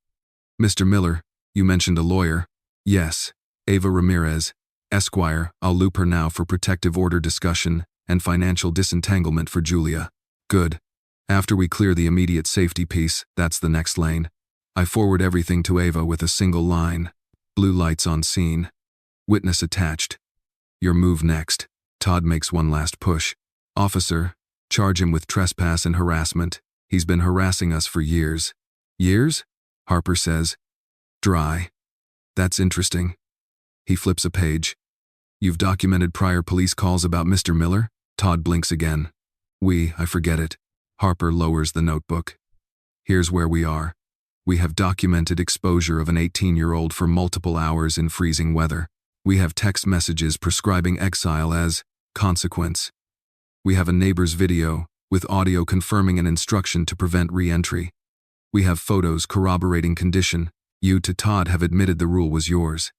Mr. Miller, you mentioned a lawyer. Yes. Ava Ramirez, Esquire. I'll loop her now for protective order discussion and financial disentanglement for Julia. Good. After we clear the immediate safety piece, that's the next lane. I forward everything to Ava with a single line. Blue lights on scene. Witness attached. Your move next. Todd makes one last push. Officer, charge him with trespass and harassment. He's been harassing us for years. Years? Harper says. Dry. That's interesting. He flips a page. You've documented prior police calls about Mr. Miller? Todd blinks again. I forget it. Harper lowers the notebook. Here's where we are. We have documented exposure of an 18-year-old for multiple hours in freezing weather. We have text messages prescribing exile as consequence. We have a neighbor's video with audio confirming an instruction to prevent re-entry. We have photos corroborating condition. You to Todd have admitted the rule was yours.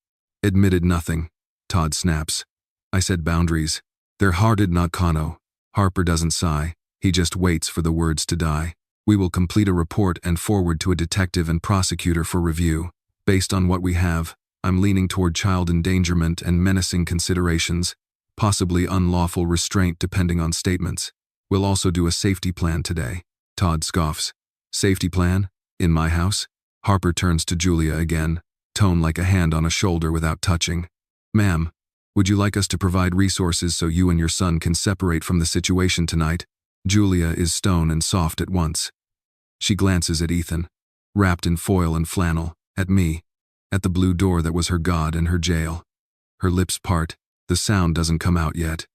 Admitted nothing. Todd snaps. I said boundaries. They're hearted, not kano. Harper doesn't sigh. He just waits for the words to die. We will complete a report and forward to a detective and prosecutor for review. Based on what we have, I'm leaning toward child endangerment and menacing considerations, possibly unlawful restraint depending on statements. We'll also do a safety plan today. Todd scoffs. Safety plan? In my house? Harper turns to Julia again, tone like a hand on a shoulder without touching. Ma'am, would you like us to provide resources so you and your son can separate from the situation tonight? Julia is stone and soft at once. She glances at Ethan, wrapped in foil and flannel, at me, at the blue door that was her god and her jail. Her lips part, the sound doesn't come out yet.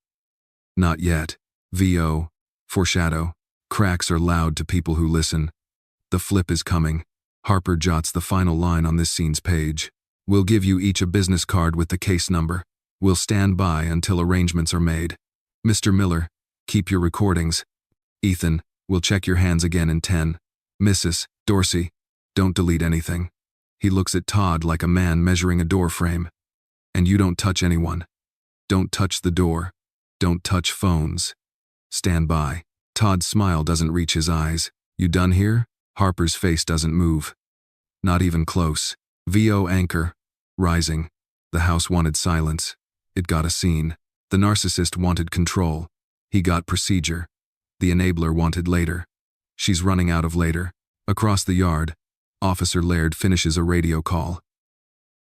Not yet. VO. Foreshadow. Cracks are loud to people who listen. The flip is coming. Harper jots the final line on this scene's page. We'll give you each a business card with the case number. We'll stand by until arrangements are made. Mr. Miller, keep your recordings. Ethan, we'll check your hands again in 10. Mrs. Dorsey, don't delete anything. He looks at Todd like a man measuring a door frame. And you don't touch anyone. Don't touch the door. Don't touch phones. Stand by. Todd's smile doesn't reach his eyes. You done here? Harper's face doesn't move. Not even close. VO anchor. Rising. The house wanted silence. It got a scene. The narcissist wanted control. He got procedure. The enabler wanted later. She's running out of later. Across the yard, Officer Laird finishes a radio call.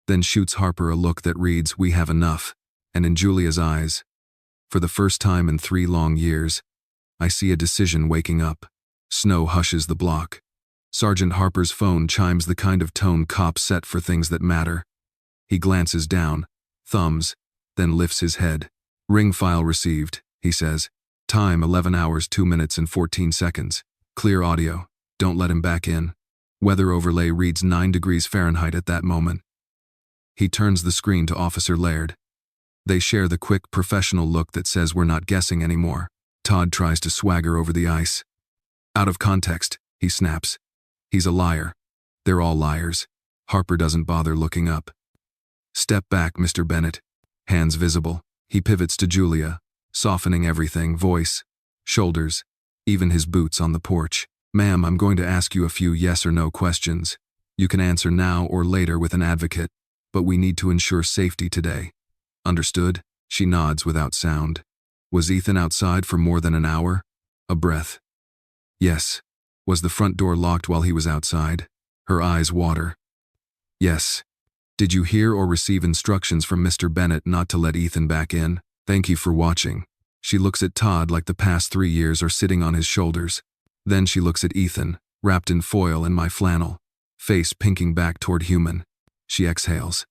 Then shoots Harper a look that reads, "We have enough." And in Julia's eyes, for the first time in 3 long years, I see a decision waking up. Snow hushes the block. Sergeant Harper's phone chimes the kind of tone cops set for things that matter. He glances down, thumbs, then lifts his head. Ring file received, he says. Time 11 hours 2 minutes and 14 seconds. Clear audio. Don't let him back in. Weather overlay reads 9 degrees Fahrenheit at that moment. He turns the screen to Officer Laird. They share the quick professional look that says we're not guessing anymore. Todd tries to swagger over the ice. Out of context, he snaps. He's a liar. They're all liars. Harper doesn't bother looking up. Step back, Mr. Bennett. Hands visible. He pivots to Julia, softening everything, voice, shoulders, even his boots on the porch. Ma'am, I'm going to ask you a few yes or no questions. You can answer now or later with an advocate, but we need to ensure safety today. Understood? She nods without sound. Was Ethan outside for more than an hour? A breath. Yes. Was the front door locked while he was outside? Her eyes water. Yes. Did you hear or receive instructions from Mr. Bennett not to let Ethan back in? Thank you for watching. She looks at Todd like the past 3 years are sitting on his shoulders. Then she looks at Ethan, wrapped in foil and my flannel, face pinking back toward human. She exhales.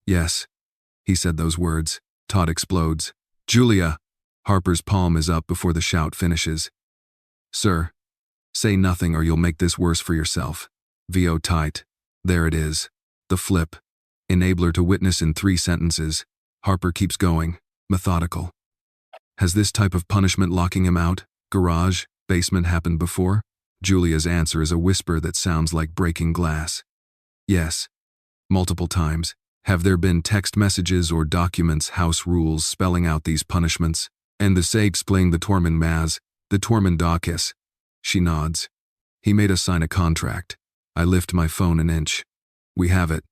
Yes. He said those words. Todd explodes. Julia! Harper's palm is up before the shout finishes. Sir. Say nothing or you'll make this worse for yourself. VO tight. There it is. The flip. Enabler to witness in 3 sentences. Harper keeps going, methodical. Has this type of punishment locking him out, garage, basement happened before? Julia's answer is a whisper that sounds like breaking glass. Yes. Multiple times. Have there been text messages or documents, house rules spelling out these punishments? And the say explained the Tormund Maz, the Tormund Dawkis. She nods. He made us sign a contract. I lift my phone an inch. We have it.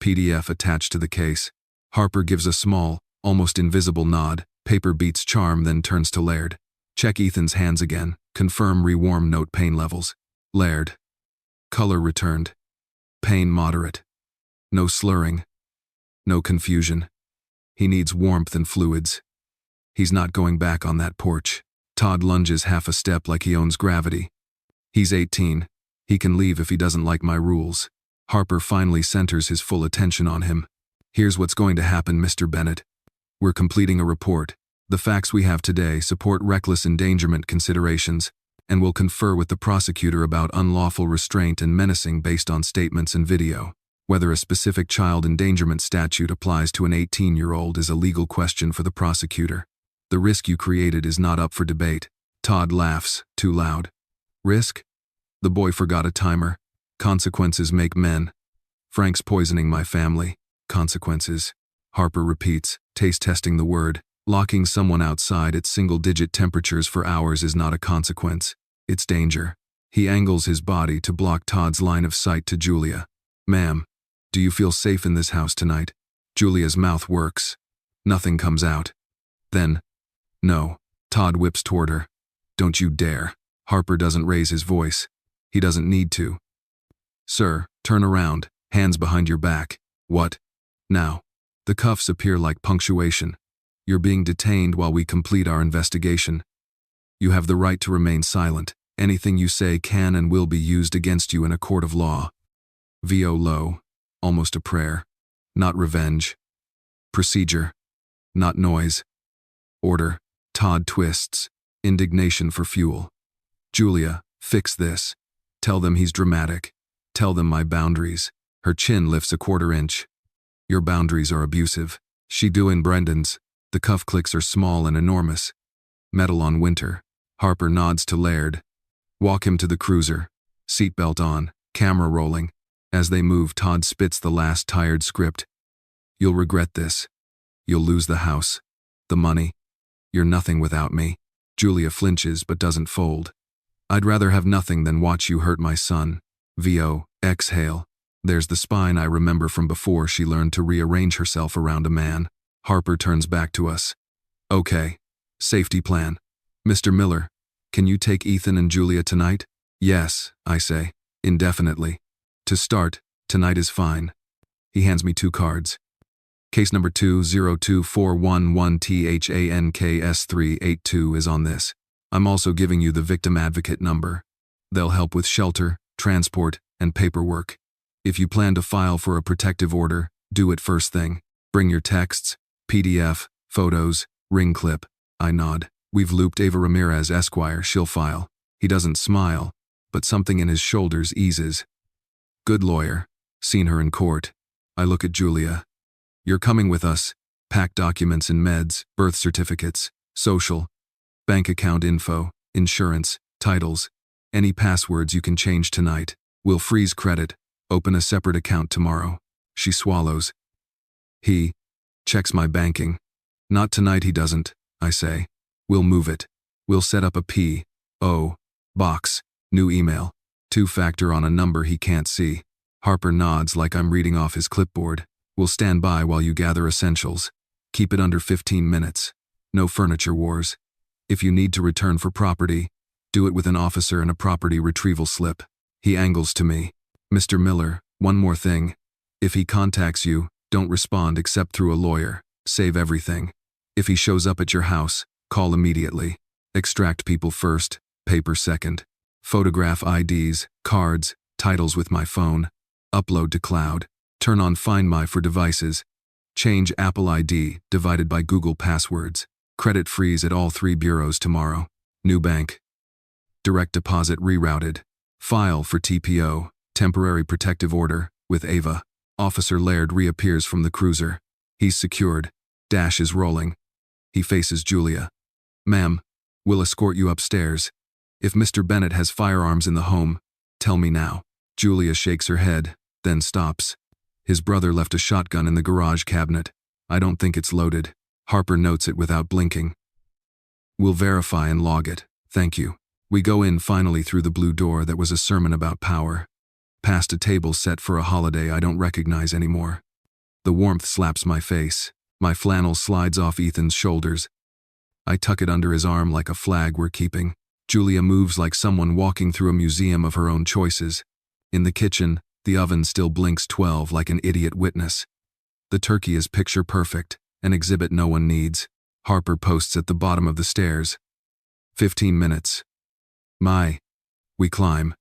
PDF attached to the case. Harper gives a small, almost invisible nod. Paper beats charm, then turns to Laird. Check Ethan's hands again. Confirm rewarm note pain levels. Laird. Color returned. Pain moderate. No slurring. No confusion. He needs warmth and fluids. He's not going back on that porch. Todd lunges half a step like he owns gravity. He's 18. He can leave if he doesn't like my rules. Harper finally centers his full attention on him. Here's what's going to happen, Mr. Bennett. We're completing a report. The facts we have today support reckless endangerment considerations, and will confer with the prosecutor about unlawful restraint and menacing based on statements and video. Whether a specific child endangerment statute applies to an 18-year-old is a legal question for the prosecutor. The risk you created is not up for debate. Todd laughs, too loud. Risk? The boy forgot a timer. Consequences make men. Frank's poisoning my family. Consequences. Harper repeats, taste-testing the word. Locking someone outside at single-digit temperatures for hours is not a consequence. It's danger. He angles his body to block Todd's line of sight to Julia. Ma'am, do you feel safe in this house tonight? Julia's mouth works. Nothing comes out. Then, no. Todd whips toward her. Don't you dare. Harper doesn't raise his voice. He doesn't need to. Sir, turn around, hands behind your back. What? Now. The cuffs appear like punctuation. You're being detained while we complete our investigation. You have the right to remain silent. Anything you say can and will be used against you in a court of law. VO low, almost a prayer. Not revenge. Procedure. Not noise. Order. Todd twists. Indignation for fuel. Julia, fix this. Tell them he's dramatic. Tell them my boundaries. Her chin lifts a 1/4 inch. Your boundaries are abusive. She doin' Brendan's. The cuff clicks are small and enormous. Metal on Winter. Harper nods to Laird. Walk him to the cruiser. Seatbelt on. Camera rolling. As they move, Todd spits the last tired script. You'll regret this. You'll lose the house. The money. You're nothing without me. Julia flinches but doesn't fold. I'd rather have nothing than watch you hurt my son. VO, exhale. There's the spine I remember from before she learned to rearrange herself around a man. Harper turns back to us. Okay. Safety plan. Mr. Miller, can you take Ethan and Julia tonight? Yes, I say. Indefinitely. To start, tonight is fine. He hands me 2 cards. Case number 2024111THANKS382 is on this. I'm also giving you the victim advocate number. They'll help with shelter, transport, and paperwork. If you plan to file for a protective order, do it first thing. Bring your texts, PDF, photos, ring clip. I nod. We've looped Ava Ramirez, Esquire, she'll file. He doesn't smile, but something in his shoulders eases. Good lawyer. Seen her in court. I look at Julia. You're coming with us. Pack documents and meds, birth certificates, social, bank account info, insurance, titles, any passwords you can change tonight. We'll freeze credit. Open a separate account tomorrow. She swallows. He checks my banking. Not tonight, he doesn't, I say. We'll move it. We'll set up a P.O. box, new email, 2-factor on a number he can't see. Harper nods like I'm reading off his clipboard. We'll stand by while you gather essentials. Keep it under 15 minutes. No furniture wars. If you need to return for property, do it with an officer and a property retrieval slip. He angles to me. Mr. Miller, one more thing. If he contacts you, don't respond except through a lawyer. Save everything. If he shows up at your house, call immediately. Extract people first, paper second. Photograph IDs, cards, titles with my phone. Upload to cloud. Turn on Find My for devices. Change Apple ID divided by Google passwords. Credit freeze at all 3 bureaus tomorrow. New bank. Direct deposit rerouted. File for TPO, temporary protective order, with Ava. Officer Laird reappears from the cruiser. He's secured. Dash is rolling. He faces Julia. Ma'am, we'll escort you upstairs. If Mr. Bennett has firearms in the home, tell me now. Julia shakes her head, then stops. His brother left a shotgun in the garage cabinet. I don't think it's loaded. Harper notes it without blinking. We'll verify and log it. Thank you. We go in finally through the blue door that was a sermon about power. Past a table set for a holiday I don't recognize anymore. The warmth slaps my face. My flannel slides off Ethan's shoulders. I tuck it under his arm like a flag we're keeping. Julia moves like someone walking through a museum of her own choices. In the kitchen, the oven still blinks 12 like an idiot witness. The turkey is picture perfect, an exhibit no one needs. Harper posts at the bottom of the stairs. 15 minutes. We climb.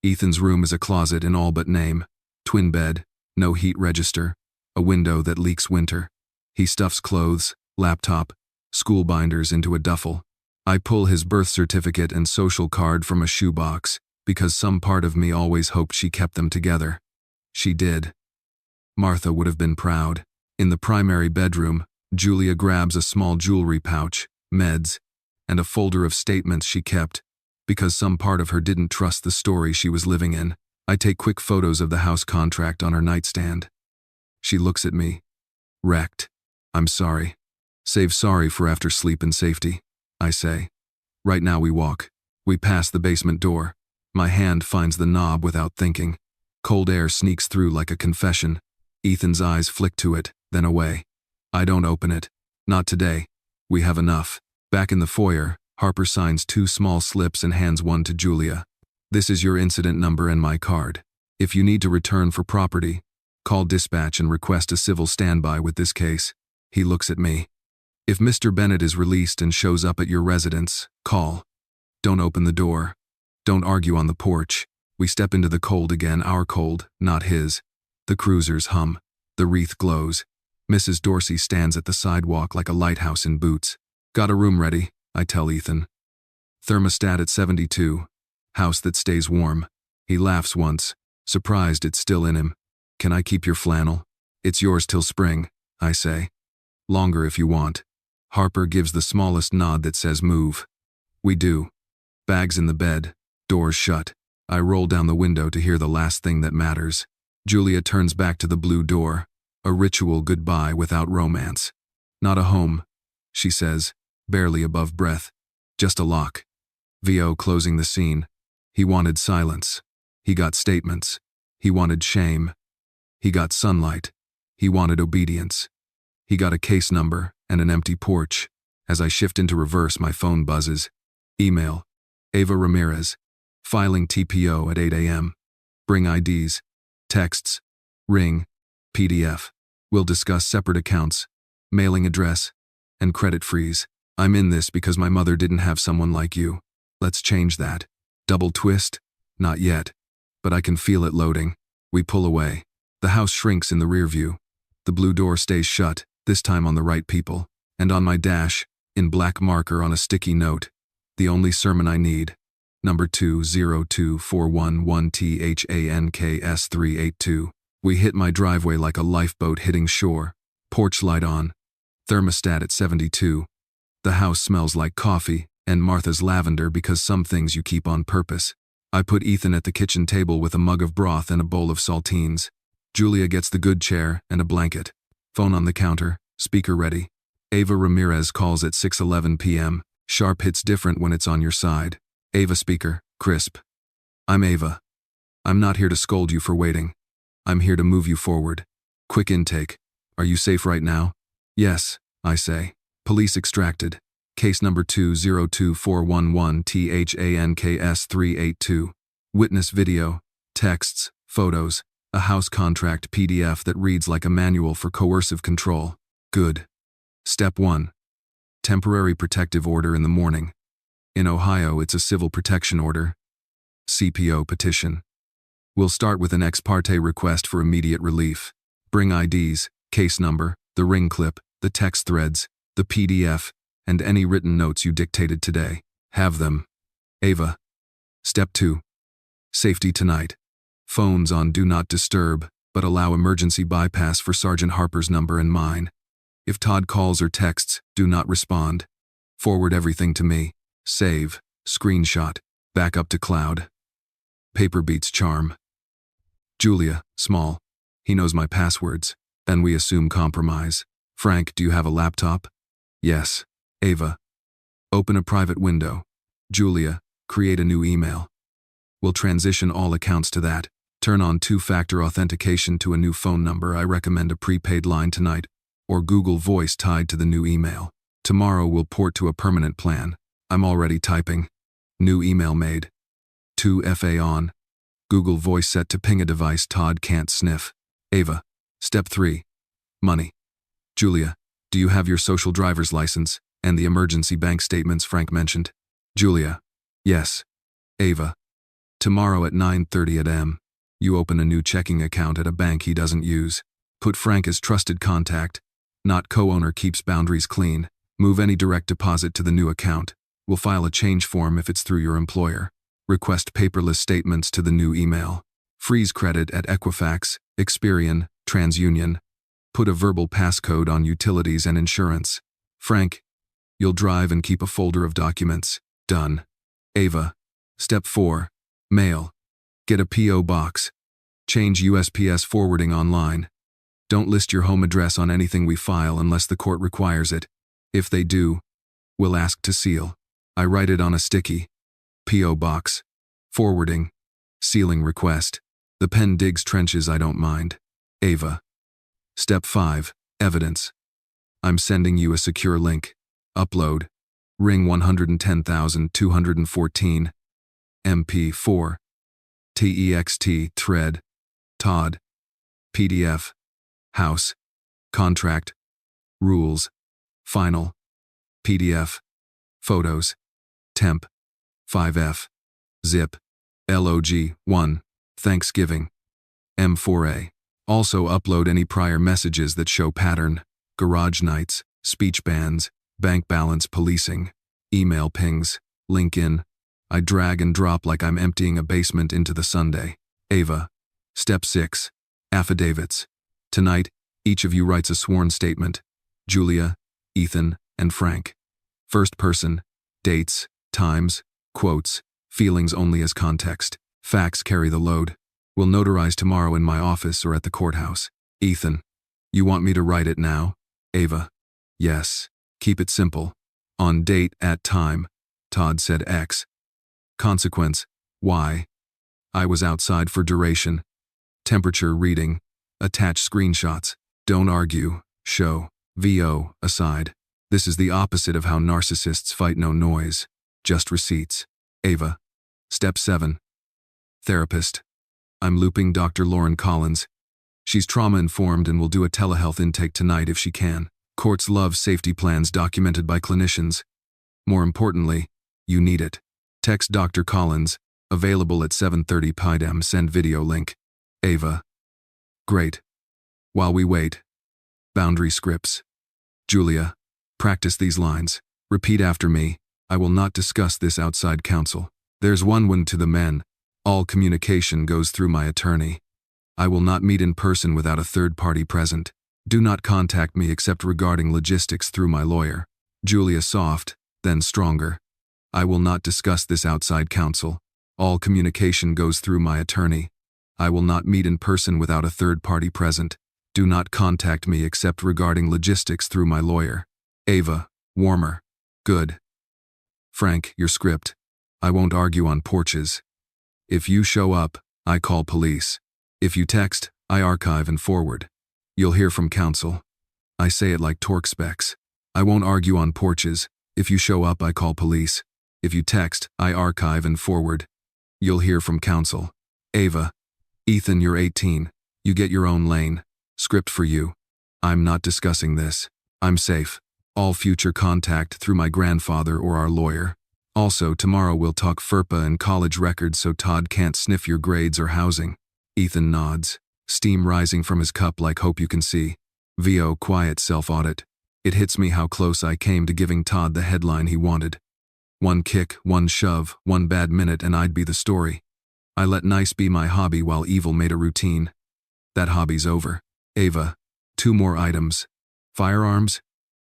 Ethan's room is a closet in all but name. Twin bed, no heat register, a window that leaks winter. He stuffs clothes, laptop, school binders into a duffel. I pull his birth certificate and social card from a shoebox, because some part of me always hoped she kept them together. She did. Martha would have been proud. In the primary bedroom, Julia grabs a small jewelry pouch, meds, and a folder of statements she kept, because some part of her didn't trust the story she was living in. I take quick photos of the house contract on her nightstand. She looks at me. Wrecked. I'm sorry. Save sorry for after sleep and safety, I say. Right now we walk. We pass the basement door. My hand finds the knob without thinking. Cold air sneaks through like a confession. Ethan's eyes flick to it, then away. I don't open it. Not today. We have enough. Back in the foyer, Harper signs 2 small slips and hands one to Julia. This is your incident number and my card. If you need to return for property, call dispatch and request a civil standby with this case. He looks at me. If Mr. Bennett is released and shows up at your residence, call. Don't open the door. Don't argue on the porch. We step into the cold again, our cold, not his. The cruisers hum. The wreath glows. Mrs. Dorsey stands at the sidewalk like a lighthouse in boots. Got a room ready, I tell Ethan. Thermostat at 72. House that stays warm. He laughs once, surprised it's still in him. Can I keep your flannel? It's yours till spring, I say. Longer if you want. Harper gives the smallest nod that says move. We do. Bags in the bed, doors shut. I roll down the window to hear the last thing that matters. Julia turns back to the blue door. A ritual goodbye without romance. Not a home, she says, barely above breath. Just a lock. VO closing the scene. He wanted silence. He got statements. He wanted shame. He got sunlight. He wanted obedience. He got a case number and an empty porch. As I shift into reverse, my phone buzzes. Email. Ava Ramirez. Filing TPO at 8 a.m. Bring IDs. Texts. Ring. PDF. We'll discuss separate accounts, mailing address, and credit freeze. I'm in this because my mother didn't have someone like you. Let's change that. Double twist? Not yet. But I can feel it loading. We pull away. The house shrinks in the rear view. The blue door stays shut, this time on the right people. And on my dash, in black marker on a sticky note, the only sermon I need. Number 2024113HANKS382. We hit my driveway like a lifeboat hitting shore. Porch light on. Thermostat at 72. The house smells like coffee and Martha's lavender because some things you keep on purpose. I put Ethan at the kitchen table with a mug of broth and a bowl of saltines. Julia gets the good chair and a blanket. Phone on the counter, speaker ready. Ava Ramirez calls at 6:11 p.m. Sharp hits different when it's on your side. Ava speaker, crisp. I'm Ava. I'm not here to scold you for waiting. I'm here to move you forward. Quick intake. Are you safe right now? Yes, I say. Police extracted. Case number 2024113HANKS382. Witness video, texts, photos, A house contract PDF that reads like a manual for coercive control. Good. Step 1. Temporary protective order in the morning. In Ohio, it's a civil protection order. CPO petition. We'll start with an ex parte request for immediate relief. Bring IDs, case number, the ring clip, the text threads, the PDF, and any written notes you dictated today. Have them. Ava. Step 2. Safety tonight. Phones on Do Not Disturb, but allow emergency bypass for Sergeant Harper's number and mine. If Todd calls or texts, do not respond. Forward everything to me. Save. Screenshot. Back up to cloud. Paper beats charm. Julia, small. He knows my passwords. Then we assume compromise. Frank, do you have a laptop? Yes. Ava. Open a private window. Julia, create a new email. We'll transition all accounts to that. Turn on two-factor authentication to a new phone number. I recommend a prepaid line tonight, or Google Voice tied to the new email. Tomorrow we'll port to a permanent plan. I'm already typing. New email made. 2FA on. Google Voice set to ping a device Todd can't sniff. Ava. Step 3. Money. Julia, do you have your social driver's license and the emergency bank statements Frank mentioned? Julia. Yes. Ava. Tomorrow at 9:30 a.m., you open a new checking account at a bank he doesn't use. Put Frank as trusted contact, not co-owner, keeps boundaries clean. Move any direct deposit to the new account. We'll file a change form if it's through your employer. Request paperless statements to the new email. Freeze credit at Equifax, Experian, TransUnion. Put a verbal passcode on utilities and insurance. Frank, you'll drive and keep a folder of documents. Done. Ava. Step 4. Mail. Get a P.O. box. Change USPS forwarding online. Don't list your home address on anything we file unless the court requires it. If they do, we'll ask to seal. I write it on a sticky. P.O. box. Forwarding. Sealing request. The pen digs trenches I don't mind. Ava. Step 5. Evidence. I'm sending you a secure link. Upload. Ring 110,214. MP4. TEXT thread. Todd. PDF. House. Contract. Rules. Final. PDF. Photos. Temp. 5F. Zip. LOG. 1. Thanksgiving. M4A. Also upload any prior messages that show pattern. Garage nights. Speech bans. Bank balance policing. Email pings. Link in. I drag and drop like I'm emptying a basement into the Sunday. Ava. Step 6. Affidavits. Tonight, each of you writes a sworn statement. Julia, Ethan, and Frank. First person. Dates, times, quotes, feelings only as context. Facts carry the load. We'll notarize tomorrow in my office or at the courthouse. Ethan. You want me to write it now? Ava. Yes. Keep it simple. On date, at time. Todd said X. Consequence, Y. I was outside for duration. Temperature reading. Attach screenshots. Don't argue. Show. VO, aside. This is the opposite of how narcissists fight. No noise. Just receipts. Ava. Step 7. Therapist. I'm looping Dr. Lauren Collins. She's trauma-informed and will do a telehealth intake tonight if she can. Courts love safety plans documented by clinicians. More importantly, you need it. Text Dr. Collins, available at 7:30 p.m. Send video link. Ava. Great. While we wait. Boundary scripts. Julia. Practice these lines. Repeat after me. I will not discuss this outside counsel. There's one to the men. All communication goes through my attorney. I will not meet in person without a third party present. Do not contact me except regarding logistics through my lawyer. Julia, soft, then stronger. I will not discuss this outside counsel. All communication goes through my attorney. I will not meet in person without a third party present. Do not contact me except regarding logistics through my lawyer. Ava, warmer. Good. Frank, your script. I won't argue on porches. If you show up, I call police. If you text, I archive and forward. You'll hear from counsel. I say it like torque specs. I won't argue on porches. If you show up, I call police. If you text, I archive and forward. You'll hear from counsel. Ava. Ethan, you're 18. You get your own lane. Script for you. I'm not discussing this. I'm safe. All future contact through my grandfather or our lawyer. Also, tomorrow we'll talk FERPA and college records so Todd can't sniff your grades or housing. Ethan nods, steam rising from his cup like hope you can see. VO quiet self-audit. It hits me how close I came to giving Todd the headline he wanted. One kick, one shove, one bad minute and I'd be the story. I let nice be my hobby while evil made a routine. That hobby's over. Ava, 2 more items. Firearms?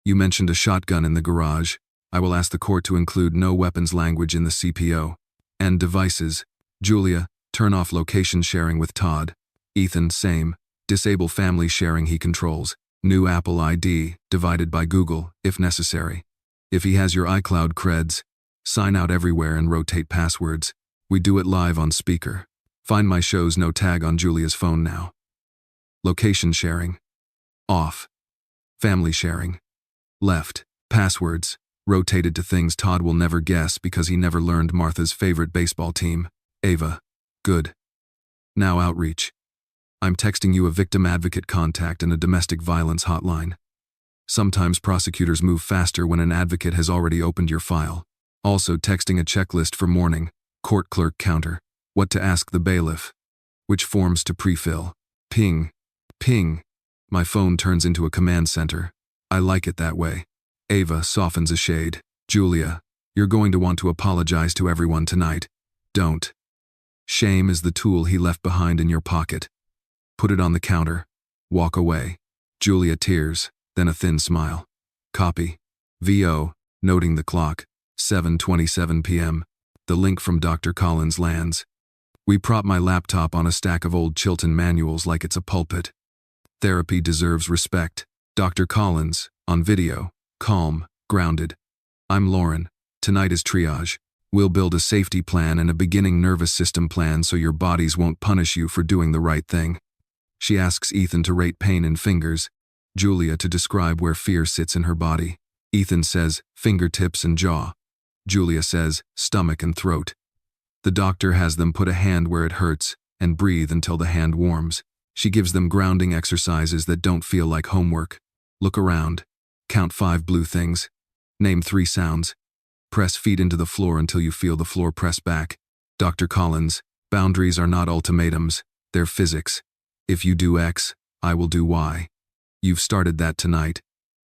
You mentioned a shotgun in the garage. I will ask the court to include no weapons language in the CPO. And devices. Julia, turn off location sharing with Todd. Ethan, same. Disable family sharing he controls. New Apple ID, divided by Google, if necessary. If he has your iCloud creds, sign out everywhere and rotate passwords. We do it live on speaker. Find my shows no tag on Julia's phone now. Location sharing. Off. Family sharing. Left. Passwords. Rotated to things Todd will never guess because he never learned Martha's favorite baseball team. Ava. Good. Now outreach. I'm texting you a victim advocate contact and a domestic violence hotline. Sometimes prosecutors move faster when an advocate has already opened your file. Also texting a checklist for morning. Court clerk counter. What to ask the bailiff. Which forms to pre-fill. Ping. Ping. My phone turns into a command center. I like it that way. Ava softens a shade. Julia, you're going to want to apologize to everyone tonight. Don't. Shame is the tool he left behind in your pocket. Put it on the counter. Walk away. Julia tears, then a thin smile. Copy. VO, noting the clock. 7:27 p.m. The link from Dr. Collins lands. We prop my laptop on a stack of old Chilton manuals like it's a pulpit. Therapy deserves respect. Dr. Collins, on video, calm, grounded. I'm Lauren. Tonight is triage. We'll build a safety plan and a beginning nervous system plan so your bodies won't punish you for doing the right thing. She asks Ethan to rate pain in fingers, Julia to describe where fear sits in her body. Ethan says, fingertips and jaw. Julia says, stomach and throat. The doctor has them put a hand where it hurts and breathe until the hand warms. She gives them grounding exercises that don't feel like homework. Look around. Count 5 blue things. Name 3 sounds. Press feet into the floor until you feel the floor press back. Dr. Collins, boundaries are not ultimatums, they're physics. If you do X, I will do Y. You've started that tonight.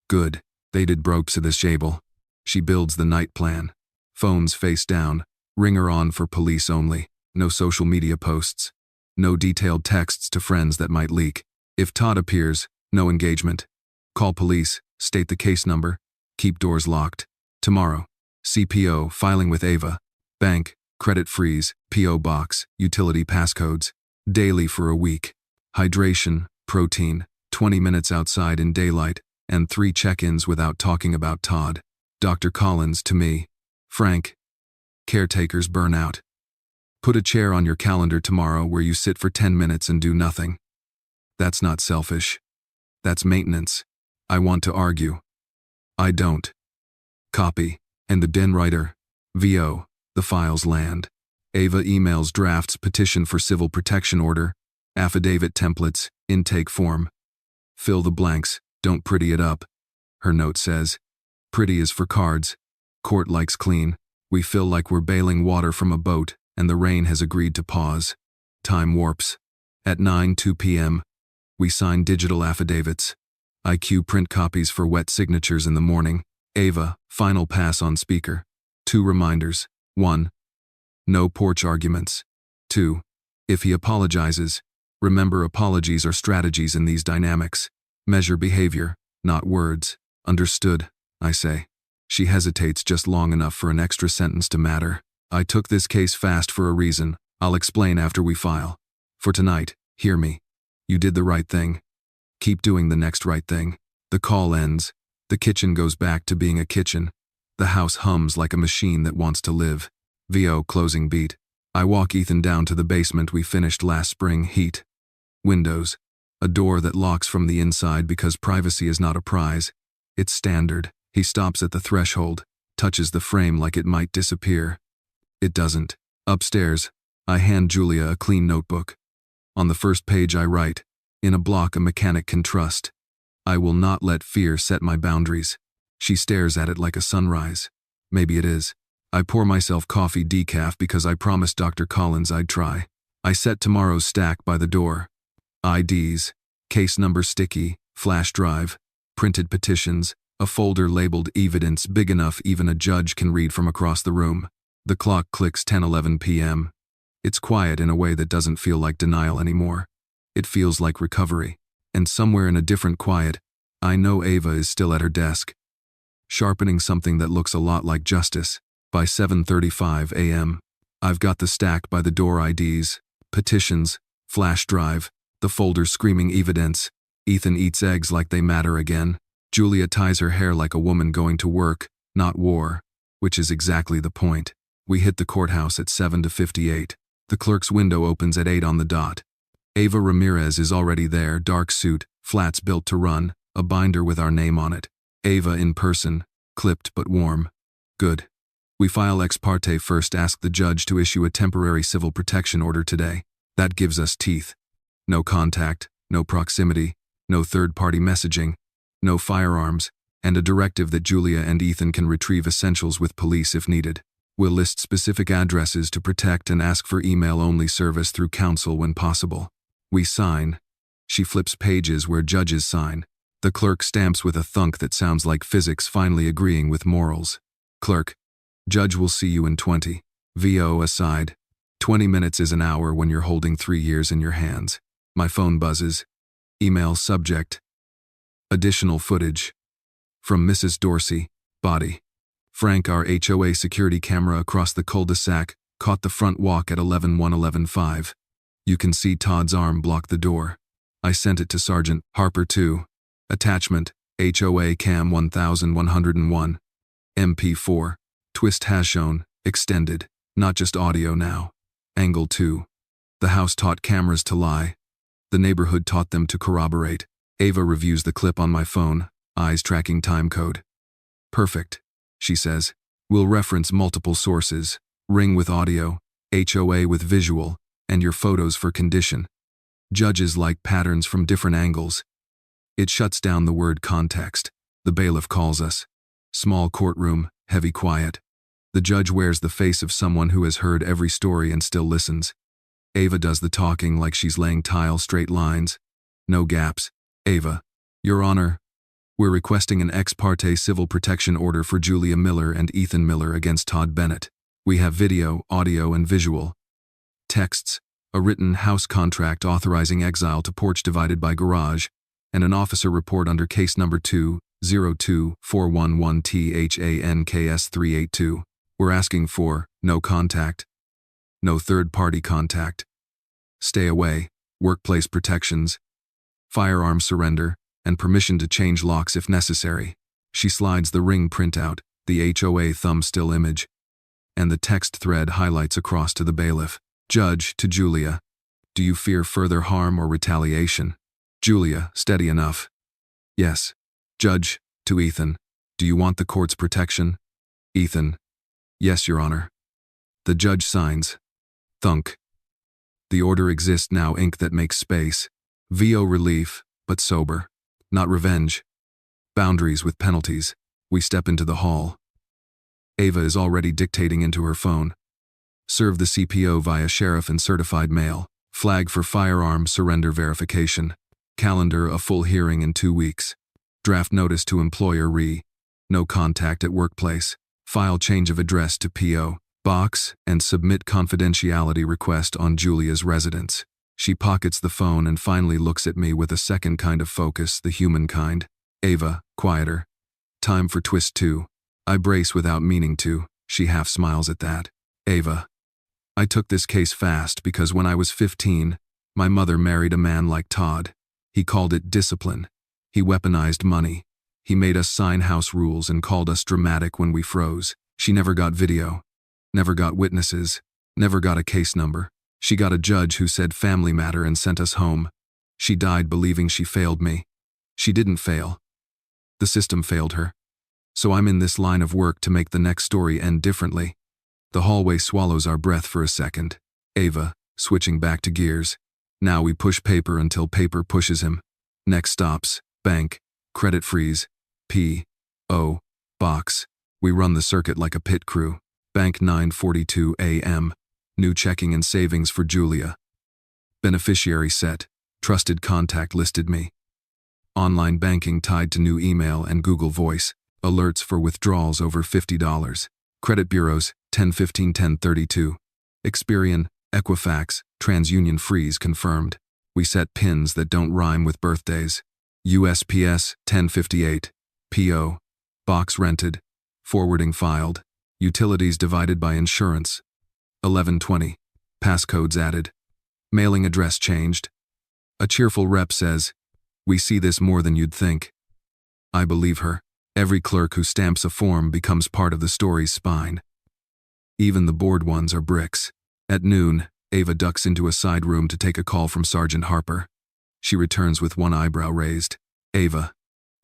Good. They did broke to the shable. She builds the night plan. Phones face down. Ringer on for police only. No social media posts. No detailed texts to friends that might leak. If Todd appears, no engagement. Call police, state the case number. Keep doors locked. Tomorrow. CPO, filing with Ava. Bank, credit freeze, PO box, utility passcodes. Daily for a week. Hydration, protein, 20 minutes outside in daylight, and 3 check-ins without talking about Todd. Dr. Collins to me. Frank. Caretakers burn out. Put a chair on your calendar tomorrow where you sit for 10 minutes and do nothing. That's not selfish. That's maintenance. I want to argue. I don't. Copy. And the den writer. VO. The files land. Ava emails drafts petition for civil protection order. Affidavit templates. Intake form. Fill the blanks. Don't pretty it up. Her note says. Pretty is for cards. Court likes clean. We feel like we're bailing water from a boat, and the rain has agreed to pause. Time warps. At 9:02 p.m., we sign digital affidavits. IQ print copies for wet signatures in the morning. Ava, final pass on speaker. 2 reminders. 1. No porch arguments. 2. If he apologizes, remember apologies are strategies in these dynamics. Measure behavior, not words. Understood, I say. She hesitates just long enough for an extra sentence to matter. I took this case fast for a reason. I'll explain after we file. For tonight, hear me. You did the right thing. Keep doing the next right thing. The call ends. The kitchen goes back to being a kitchen. The house hums like a machine that wants to live. VO closing beat. I walk Ethan down to the basement we finished last spring. Heat. Windows. A door that locks from the inside because privacy is not a prize. It's standard. He stops at the threshold, touches the frame like it might disappear. It doesn't. Upstairs, I hand Julia a clean notebook. On the first page I write, In a block a mechanic can trust. I will not let fear set my boundaries. She stares at it like a sunrise. Maybe it is. I pour myself coffee decaf because I promised Dr. Collins I'd try. I set tomorrow's stack by the door. IDs, case number sticky, flash drive, printed petitions, a folder labeled evidence big enough even a judge can read from across the room. The clock clicks 10:11 p.m. It's quiet in a way that doesn't feel like denial anymore. It feels like recovery. And somewhere in a different quiet, I know Ava is still at her desk, sharpening something that looks a lot like justice. By 7:35 a.m., I've got the stack by the door IDs, petitions, flash drive, the folder screaming evidence. Ethan eats eggs like they matter again. Julia ties her hair like a woman going to work, not war, which is exactly the point. We hit the courthouse at 7:58. The clerk's window opens at 8 on the dot. Ava Ramirez is already there, dark suit, flats built to run, a binder with our name on it. Ava in person, clipped but warm. Good. We file ex parte first, ask the judge to issue a temporary civil protection order today. That gives us teeth. No contact, no proximity, no third-party messaging, no firearms, and a directive that Julia and Ethan can retrieve essentials with police if needed. We'll list specific addresses to protect and ask for email-only service through counsel when possible. We sign. She flips pages where judges sign. The clerk stamps with a thunk that sounds like physics finally agreeing with morals. Clerk, judge will see you in 20. VO aside. 20 minutes is an hour when you're holding 3 years in your hands. My phone buzzes. Email subject. Additional footage. From Mrs. Dorsey, body. Frank, our HOA security camera across the cul-de-sac, caught the front walk at 11:11:5. You can see Todd's arm block the door. I sent it to Sergeant Harper too. Attachment, HOA cam 1101. MP4. Twist has shown, extended, not just audio now. Angle 2. The house taught cameras to lie. The neighborhood taught them to corroborate. Ava reviews the clip on my phone, eyes tracking timecode. Perfect, she says. We'll reference multiple sources, ring with audio, HOA with visual, and your photos for condition. Judges like patterns from different angles. It shuts down the word context. The bailiff calls us. Small courtroom, heavy quiet. The judge wears the face of someone who has heard every story and still listens. Ava does the talking like she's laying tile straight lines. No gaps. Ava, Your Honor, we're requesting an ex parte civil protection order for Julia Miller and Ethan Miller against Todd Bennett. We have video, audio, and visual. Texts, a written house contract authorizing exile to porch divided by garage, and an officer report under case number 2-02411-THANKS382. We're asking for no contact, no third-party contact, stay away, workplace protections, firearm surrender, and permission to change locks if necessary. She slides the ring printout, the HOA thumb still image, and the text thread highlights across to the bailiff. Judge, to Julia, do you fear further harm or retaliation? Julia, steady enough. Yes. Judge, to Ethan, do you want the court's protection? Ethan, yes, Your Honor. The judge signs. Thunk. The order exists now, ink that makes space. VO relief, but sober. Not revenge. Boundaries with penalties. We step into the hall. Ava is already dictating into her phone. Serve the CPO via sheriff and certified mail. Flag for firearm surrender verification. Calendar a full hearing in 2 weeks. Draft notice to employer no contact at workplace. File change of address to PO box and submit confidentiality request on Julia's residence. She pockets the phone and finally looks at me with a second kind of focus, the human kind. Ava, quieter. Time for twist 2. I brace without meaning to. She half smiles at that. Ava, I took this case fast because when I was 15, my mother married a man like Todd. He called it discipline. He weaponized money. He made us sign house rules and called us dramatic when we froze. She never got video, never got witnesses, never got a case number. She got a judge who said family matter and sent us home. She died believing she failed me. She didn't fail. The system failed her. So I'm in this line of work to make the next story end differently. The hallway swallows our breath for a second. Ava, switching back to gears. Now we push paper until paper pushes him. Next stops, bank, credit freeze, P.O. box. We run the circuit like a pit crew. Bank 9:42 a.m. New checking and savings for Julia. Beneficiary set. Trusted contact listed me. Online banking tied to new email and Google Voice. Alerts for withdrawals over $50. Credit bureaus, 1015-1032. Experian, Equifax, TransUnion freeze confirmed. We set pins that don't rhyme with birthdays. USPS, 1058. P.O. Box rented. Forwarding filed. Utilities divided by insurance. 1120. Passcodes added. Mailing address changed. A cheerful rep says, "We see this more than you'd think." I believe her. Every clerk who stamps a form becomes part of the story's spine. Even the bored ones are bricks. At noon, Ava ducks into a side room to take a call from Sergeant Harper. She returns with one eyebrow raised. "Ava.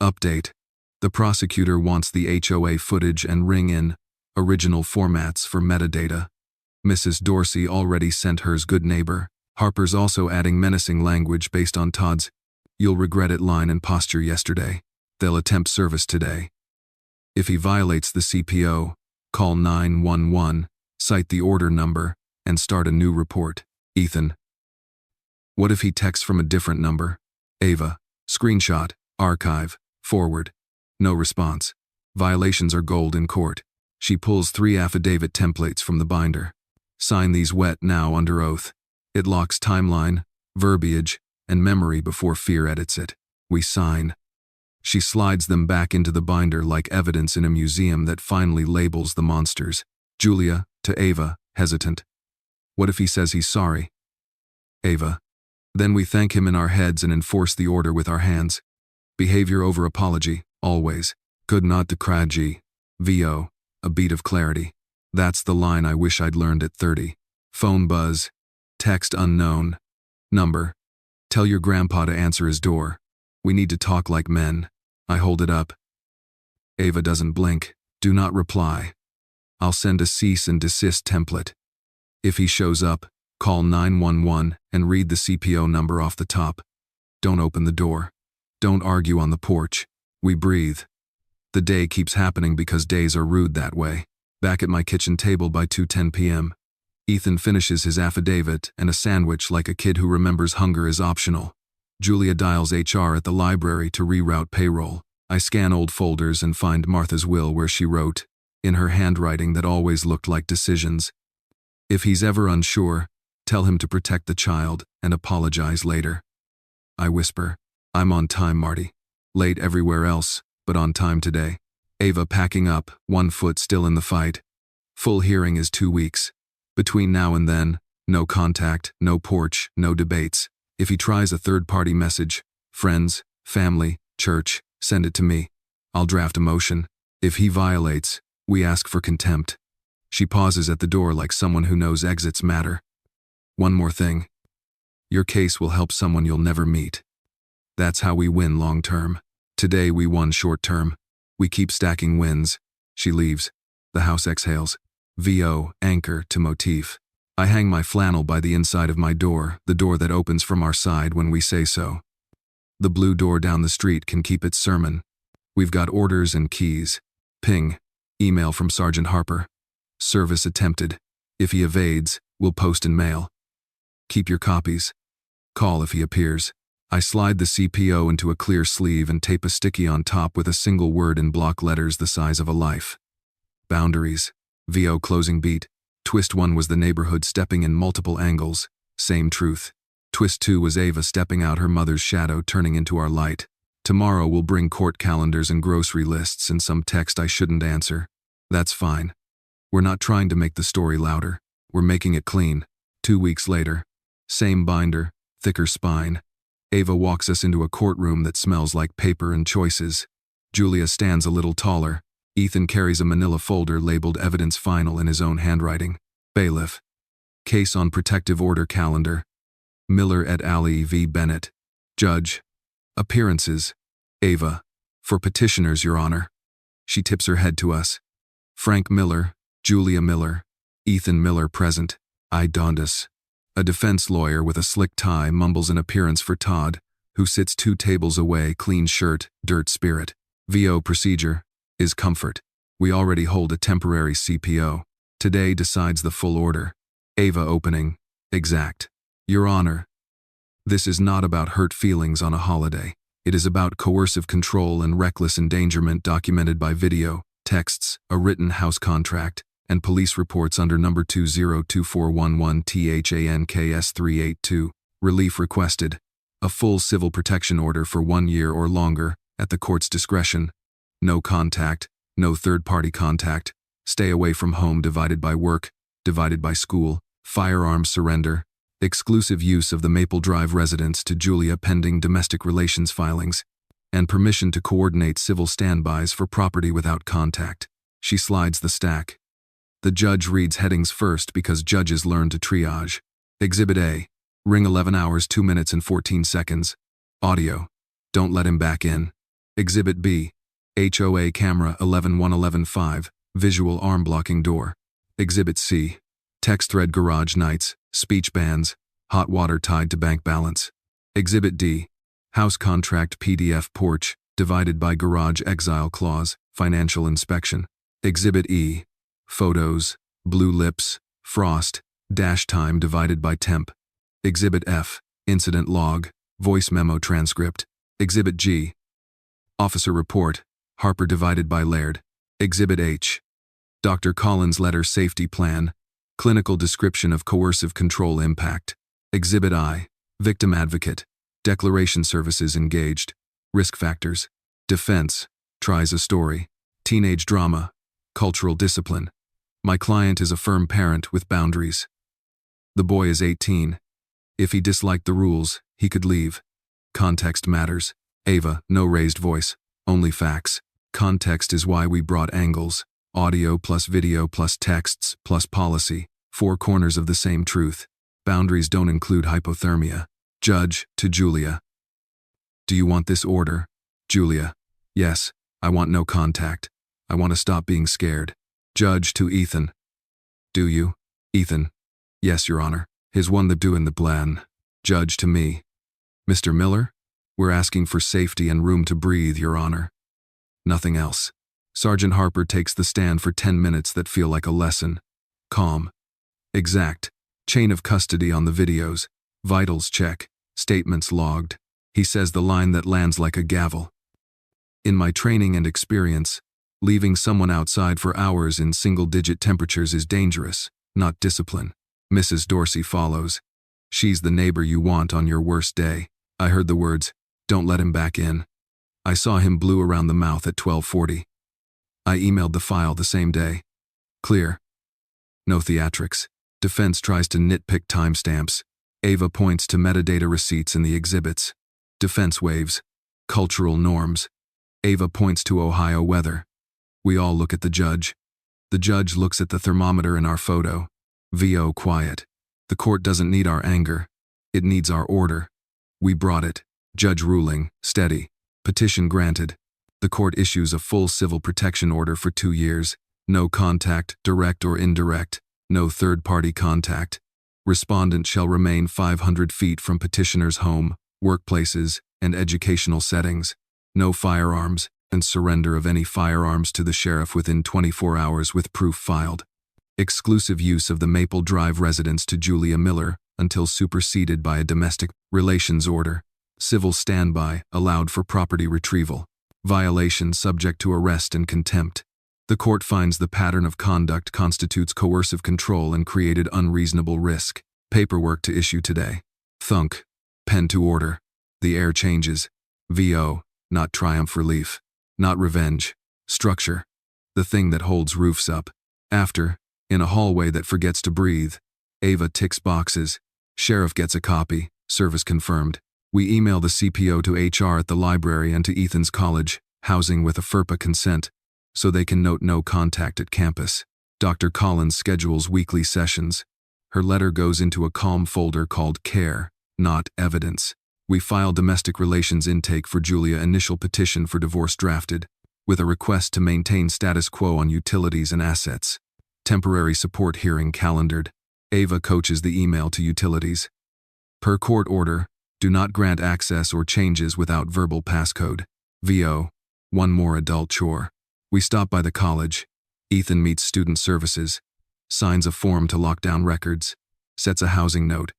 Update. The prosecutor wants the HOA footage and ring-in original formats for metadata. Mrs. Dorsey already sent hers good neighbor. Harper's also adding menacing language based on Todd's 'you'll regret it' line and posture yesterday. They'll attempt service today. If he violates the CPO, call 911, cite the order number, and start a new report. Ethan. What if he texts from a different number? Ava. Screenshot, archive, forward. No response. Violations are gold in court. She pulls 3 affidavit templates from the binder. Sign these wet now under oath. It locks timeline, verbiage, and memory before fear edits it. We sign. She slides them back into the binder like evidence in a museum that finally labels the monsters. Julia, to Ava, hesitant. What if he says he's sorry? Ava. Then we thank him in our heads and enforce the order with our hands. Behavior over apology, always. Could not decree. VO. A beat of clarity. That's the line I wish I'd learned at 30. Phone buzz. Text unknown. Number. Tell your grandpa to answer his door. We need to talk like men. I hold it up. Ava doesn't blink. Do not reply. I'll send a cease and desist template. If he shows up, call 911 and read the CPO number off the top. Don't open the door. Don't argue on the porch. We breathe. The day keeps happening because days are rude that way. Back at my kitchen table by 2:10 p.m. Ethan finishes his affidavit and a sandwich like a kid who remembers hunger is optional. Julia dials HR at the library to reroute payroll. I scan old folders and find Martha's will where she wrote, in her handwriting that always looked like decisions, "If he's ever unsure, tell him to protect the child and apologize later." I whisper, "I'm on time, Marty. Late everywhere else, but on time today." Ava packing up, one foot still in the fight. Full hearing is 2 weeks. Between now and then, no contact, no porch, no debates. If he tries a third-party message, friends, family, church, send it to me. I'll draft a motion. If he violates, we ask for contempt. She pauses at the door like someone who knows exits matter. One more thing. Your case will help someone you'll never meet. That's how we win long-term. Today we won short-term. We keep stacking wins. She leaves. The house exhales. VO, anchor to motif. I hang my flannel by the inside of my door, the door that opens from our side when we say so. The blue door down the street can keep its sermon. We've got orders and keys. Ping. Email from Sergeant Harper. Service attempted. If he evades, we'll post and mail. Keep your copies. Call if he appears. I slide the CPO into a clear sleeve and tape a sticky on top with a single word in block letters the size of a life. Boundaries. VO closing beat. Twist 1 was the neighborhood stepping in multiple angles. Same truth. Twist 2 was Ava stepping out her mother's shadow turning into our light. Tomorrow we'll bring court calendars and grocery lists and some text I shouldn't answer. That's fine. We're not trying to make the story louder. We're making it clean. 2 weeks later. Same binder, thicker spine. Ava walks us into a courtroom that smells like paper and choices. Julia stands a little taller. Ethan carries a manila folder labeled Evidence Final in his own handwriting. Bailiff. Case on protective order calendar. Miller et al. V. Bennett. Judge. Appearances. Ava. For petitioners, Your Honor. She tips her head to us. Frank Miller, Julia Miller, Ethan Miller present. I Dondas. A defense lawyer with a slick tie mumbles an appearance for Todd, who sits 2 tables away, clean shirt, dirt spirit. VO procedure is comfort. We already hold a temporary CPO. Today decides the full order. AITA opening. Exact. Your Honor, this is not about hurt feelings on a holiday. It is about coercive control and reckless endangerment documented by video, texts, a written house contract, and police reports under number 202411-THANKS382. Relief requested. A full civil protection order for 1 year or longer, at the court's discretion. No contact, no third-party contact. Stay away from home divided by work, divided by school. Firearms surrender. Exclusive use of the Maple Drive residence to Julia pending domestic relations filings. And permission to coordinate civil standbys for property without contact. She slides the stack. The judge reads headings first because judges learn to triage. Exhibit A. Ring 11 hours 2 minutes and 14 seconds. Audio. Don't let him back in. Exhibit B. HOA camera 111115. Visual arm blocking door. Exhibit C. Text thread garage nights, speech bans, hot water tied to bank balance. Exhibit D. House contract PDF porch, divided by garage exile clause, financial inspection. Exhibit E. Photos, blue lips, frost, dash time divided by temp. Exhibit F. Incident log, voice memo transcript. Exhibit G. Officer report, Harper divided by Laird. Exhibit H. Dr. Collins' letter safety plan, clinical description of coercive control impact. Exhibit I. Victim advocate, declaration services engaged. Risk factors. Defense, tries a story. Teenage drama, cultural discipline. My client is a firm parent with boundaries. The boy is 18. If he disliked the rules, he could leave. Context matters. Ava, no raised voice, only facts. Context is why we brought angles. Audio plus video plus texts plus policy. 4 corners of the same truth. Boundaries don't include hypothermia. Judge, to Julia. Do you want this order? Julia. Yes, I want no contact. I want to stop being scared. Judge, to Ethan. Do you? Ethan. Yes, Your Honor. His one the doing the plan. Judge, to me. Mr. Miller? We're asking for safety and room to breathe, Your Honor. Nothing else. Sergeant Harper takes the stand for 10 minutes that feel like a lesson. Calm. Exact. Chain of custody on the videos. Vitals check. Statements logged. He says the line that lands like a gavel. In my training and experience, leaving someone outside for hours in single-digit temperatures is dangerous, not discipline. Mrs. Dorsey follows. She's the neighbor you want on your worst day. I heard the words, "Don't let him back in." I saw him blue around the mouth at 12:40. I emailed the file the same day. Clear. No theatrics. Defense tries to nitpick timestamps. Ava points to metadata receipts in the exhibits. Defense waves. Cultural norms. Ava points to Ohio weather. We all look at the judge. The judge looks at the thermometer in our photo. VO quiet. The court doesn't need our anger. It needs our order. We brought it. Judge ruling, steady. Petition granted. The court issues a full civil protection order for 2 years. No contact, direct or indirect. No third-party contact. Respondent shall remain 500 feet from petitioner's home, workplaces, and educational settings. No firearms, and surrender of any firearms to the sheriff within 24 hours with proof filed. Exclusive use of the Maple Drive residence to Julia Miller until superseded by a domestic relations order. Civil standby allowed for property retrieval. Violation subject to arrest and contempt. The court finds the pattern of conduct constitutes coercive control and created unreasonable risk. Paperwork to issue today. Thunk. Pen to order. The air changes. VO, not triumph relief. Not revenge. Structure. The thing that holds roofs up. After, in a hallway that forgets to breathe. Ava ticks boxes. Sheriff gets a copy. Service confirmed. We email the CPO to HR at the library and to Ethan's college, housing with a FERPA consent, so they can note no contact at campus. Dr. Collins schedules weekly sessions. Her letter goes into a calm folder called Care, not Evidence. We file domestic relations intake for Julia initial petition for divorce drafted, with a request to maintain status quo on utilities and assets. Temporary support hearing calendared. Ava coaches the email to utilities. Per court order, do not grant access or changes without verbal passcode. VO, one more adult chore. We stop by the college. Ethan meets student services, signs a form to lock down records, sets a housing note.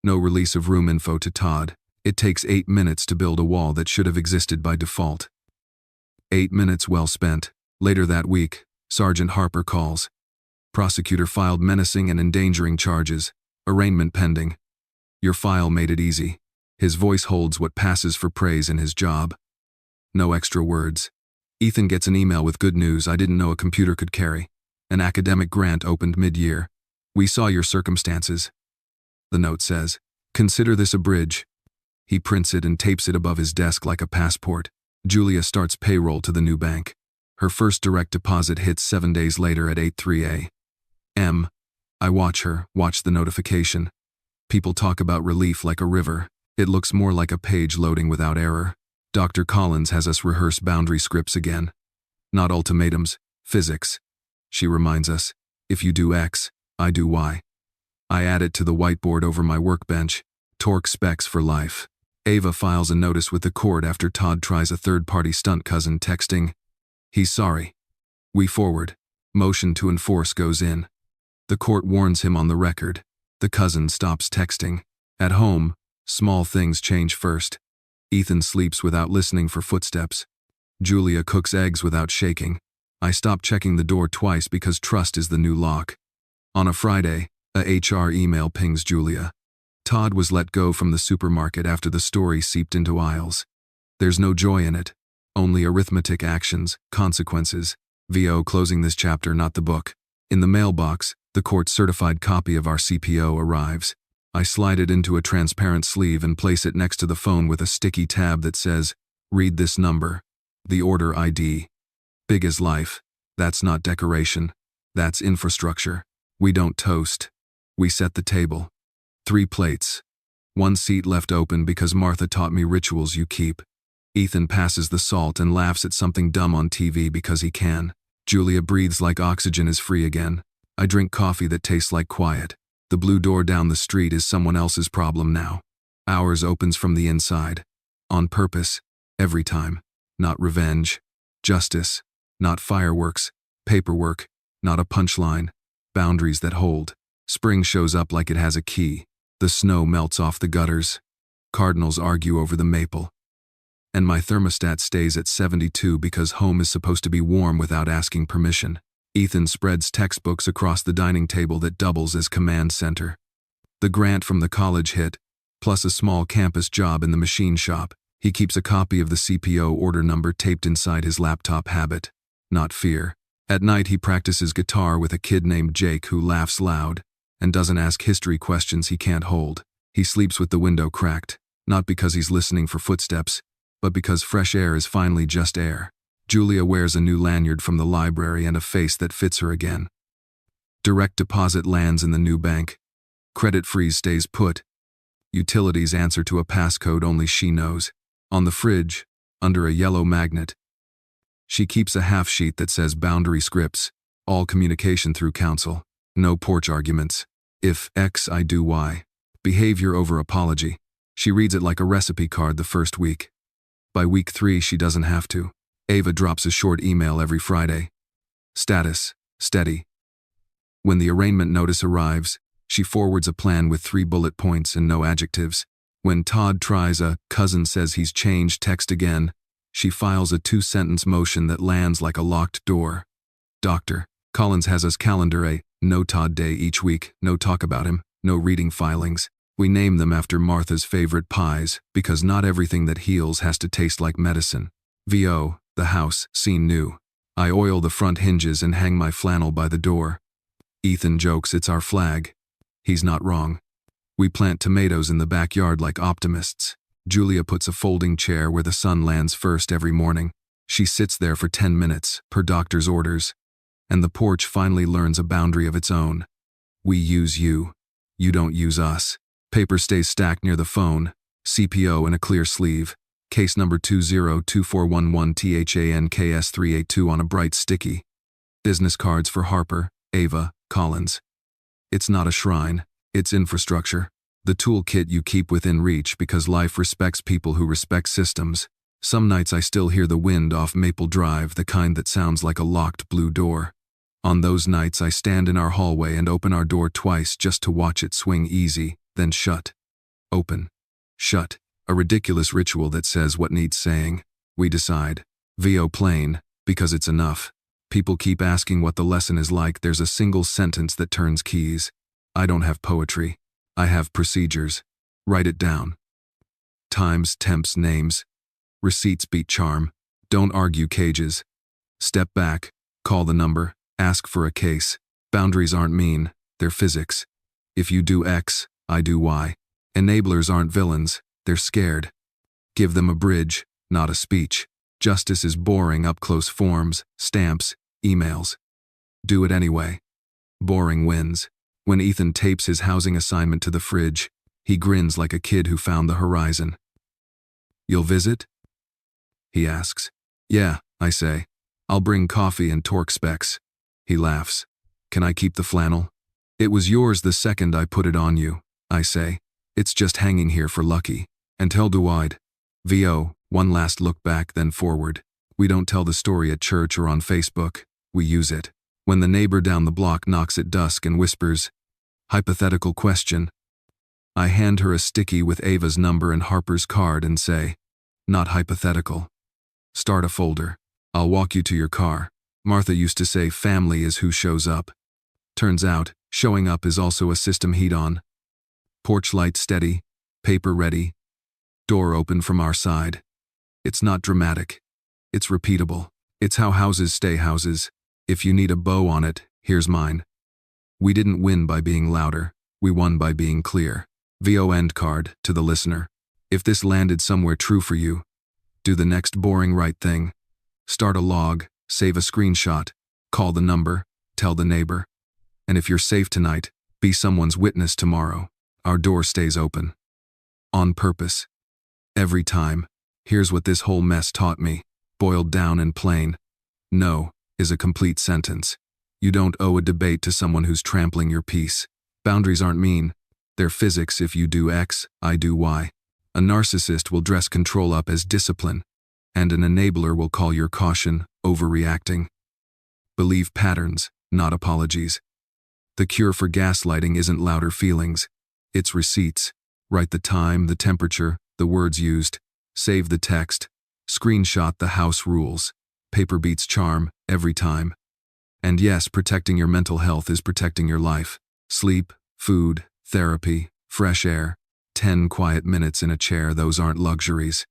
No release of room info to Todd. It takes 8 minutes to build a wall that should have existed by default. 8 minutes well spent. Later that week, Sergeant Harper calls. Prosecutor filed menacing and endangering charges. Arraignment pending. Your file made it easy. His voice holds what passes for praise in his job. No extra words. Ethan gets an email with good news I didn't know a computer could carry. An academic grant opened mid-year. We saw your circumstances. The note says, consider this a bridge. He prints it and tapes it above his desk like a passport. Julia starts payroll to the new bank. Her first direct deposit hits 7 days later at 8:03 a.m. I watch the notification. People talk about relief like a river. It looks more like a page loading without error. Dr. Collins has us rehearse boundary scripts again. Not ultimatums, physics. She reminds us, if you do X, I do Y. I add it to the whiteboard over my workbench. Torque specs for life. Ava files a notice with the court after Todd tries a third-party stunt cousin texting. He's sorry. We forward. Motion to enforce goes in. The court warns him on the record. The cousin stops texting. At home, small things change first. Ethan sleeps without listening for footsteps. Julia cooks eggs without shaking. I stop checking the door twice because trust is the new lock. On a Friday, a HR email pings Julia. Todd was let go from the supermarket after the story seeped into aisles. There's no joy in it. Only arithmetic actions, consequences. VO closing this chapter, not the book. In the mailbox, the court-certified copy of our CPO arrives. I slide it into a transparent sleeve and place it next to the phone with a sticky tab that says, read this number. The order ID. Big as life. That's not decoration. That's infrastructure. We don't toast. We set the table. 3 plates. 1 seat left open because Martha taught me rituals you keep. Ethan passes the salt and laughs at something dumb on TV because he can. Julia breathes like oxygen is free again. I drink coffee that tastes like quiet. The blue door down the street is someone else's problem now. Ours opens from the inside. On purpose. Every time. Not revenge. Justice. Not fireworks. Paperwork. Not a punchline. Boundaries that hold. Spring shows up like it has a key. The snow melts off the gutters. Cardinals argue over the maple. And my thermostat stays at 72 because home is supposed to be warm without asking permission. Ethan spreads textbooks across the dining table that doubles as command center. The grant from the college hit, plus a small campus job in the machine shop. He keeps a copy of the CPO order number taped inside his laptop habit. Not fear. At night he practices guitar with a kid named Jake who laughs loud and doesn't ask history questions he can't hold. He sleeps with the window cracked, not because he's listening for footsteps, but because fresh air is finally just air. Julia wears a new lanyard from the library and a face that fits her again. Direct deposit lands in the new bank. Credit freeze stays put. Utilities answer to a passcode only she knows. On the fridge, under a yellow magnet. She keeps a half sheet that says boundary scripts, all communication through counsel, no porch arguments. If X, I do Y. Behavior over apology. She reads it like a recipe card the first week. By week 3, she doesn't have to. Ava drops a short email every Friday. Status, steady. When the arraignment notice arrives, she forwards a plan with 3 bullet points and no adjectives. When Todd tries a cousin says he's changed text again, she files a 2-sentence motion that lands like a locked door. Dr. Collins has us calendar a no Todd day each week, no talk about him, no reading filings. We name them after Martha's favorite pies because not everything that heals has to taste like medicine. VO, the house, scene new. I oil the front hinges and hang my flannel by the door. Ethan jokes it's our flag. He's not wrong. We plant tomatoes in the backyard like optimists. Julia puts a folding chair where the sun lands first every morning. She sits there for 10 minutes, per doctor's orders. And the porch finally learns a boundary of its own. We use you. You don't use us. Paper stays stacked near the phone. CPO in a clear sleeve. Case number 202411THANKS382 on a bright sticky. Business cards for Harper, Ava, Collins. It's not a shrine, it's infrastructure. The toolkit you keep within reach because life respects people who respect systems. Some nights I still hear the wind off Maple Drive, the kind that sounds like a locked blue door. On those nights I stand in our hallway and open our door twice just to watch it swing easy, then shut. Open. Shut. A ridiculous ritual that says what needs saying. We decide. VO plain, because it's enough. People keep asking what the lesson is like. There's a single sentence that turns keys. I don't have poetry. I have procedures. Write it down. Times, temps, names. Receipts beat charm. Don't argue cages. Step back. Call the number. Ask for a case. Boundaries aren't mean. They're physics. If you do X, I do Y. Enablers aren't villains. They're scared. Give them a bridge, not a speech. Justice is boring, up-close forms, stamps, emails. Do it anyway. Boring wins. When Ethan tapes his housing assignment to the fridge, he grins like a kid who found the horizon. You'll visit? He asks. Yeah, I say. I'll bring coffee and torque specs. He laughs. Can I keep the flannel? It was yours the second I put it on you, I say. It's just hanging here for lucky. And tell Duide. VO, one last look back then forward. We don't tell the story at church or on Facebook. We use it. When the neighbor down the block knocks at dusk and whispers, hypothetical question, I hand her a sticky with Ava's number and Harper's card and say, not hypothetical. Start a folder. I'll walk you to your car. Martha used to say family is who shows up. Turns out, showing up is also a system heat on. Porch light steady, paper ready, door open from our side. It's not dramatic. It's repeatable. It's how houses stay houses. If you need a bow on it, here's mine. We didn't win by being louder. We won by being clear. VO end card to the listener. If this landed somewhere true for you, do the next boring right thing. Start a log, save a screenshot, call the number, tell the neighbor. And if you're safe tonight, be someone's witness tomorrow. Our door stays open. On purpose. Every time. Here's what this whole mess taught me, boiled down and plain. No is a complete sentence. You don't owe a debate to someone who's trampling your peace. Boundaries aren't mean. They're physics. If you do X, I do Y. A narcissist will dress control up as discipline, and an enabler will call your caution overreacting. Believe patterns, not apologies. The cure for gaslighting isn't louder feelings. It's receipts. Write the time, the temperature, the words used. Save the text. Screenshot the house rules. Paper beats charm, every time. And yes, protecting your mental health is protecting your life. Sleep, food, therapy, fresh air, 10 quiet minutes in a chair, those aren't luxuries.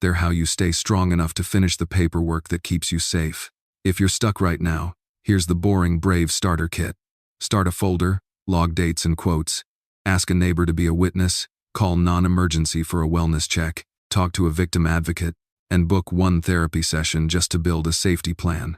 They're how you stay strong enough to finish the paperwork that keeps you safe. If you're stuck right now, here's the boring brave starter kit. Start a folder, log dates and quotes. Ask a neighbor to be a witness, call non-emergency for a wellness check, talk to a victim advocate, and book one therapy session just to build a safety plan.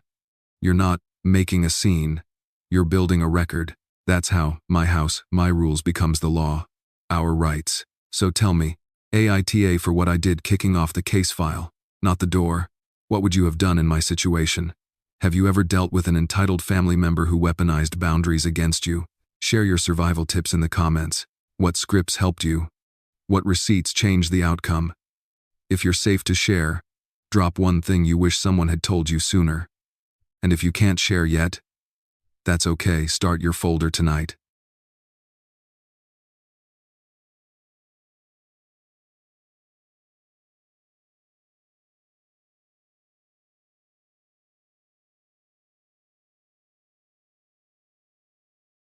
You're not making a scene, you're building a record. That's how my house, my rules becomes the law. Our rights. So tell me, AITA for what I did kicking off the case file, not the door. What would you have done in my situation? Have you ever dealt with an entitled family member who weaponized boundaries against you? Share your survival tips in the comments. What scripts helped you? What receipts changed the outcome? If you're safe to share, drop one thing you wish someone had told you sooner. And if you can't share yet, that's okay. Start your folder tonight.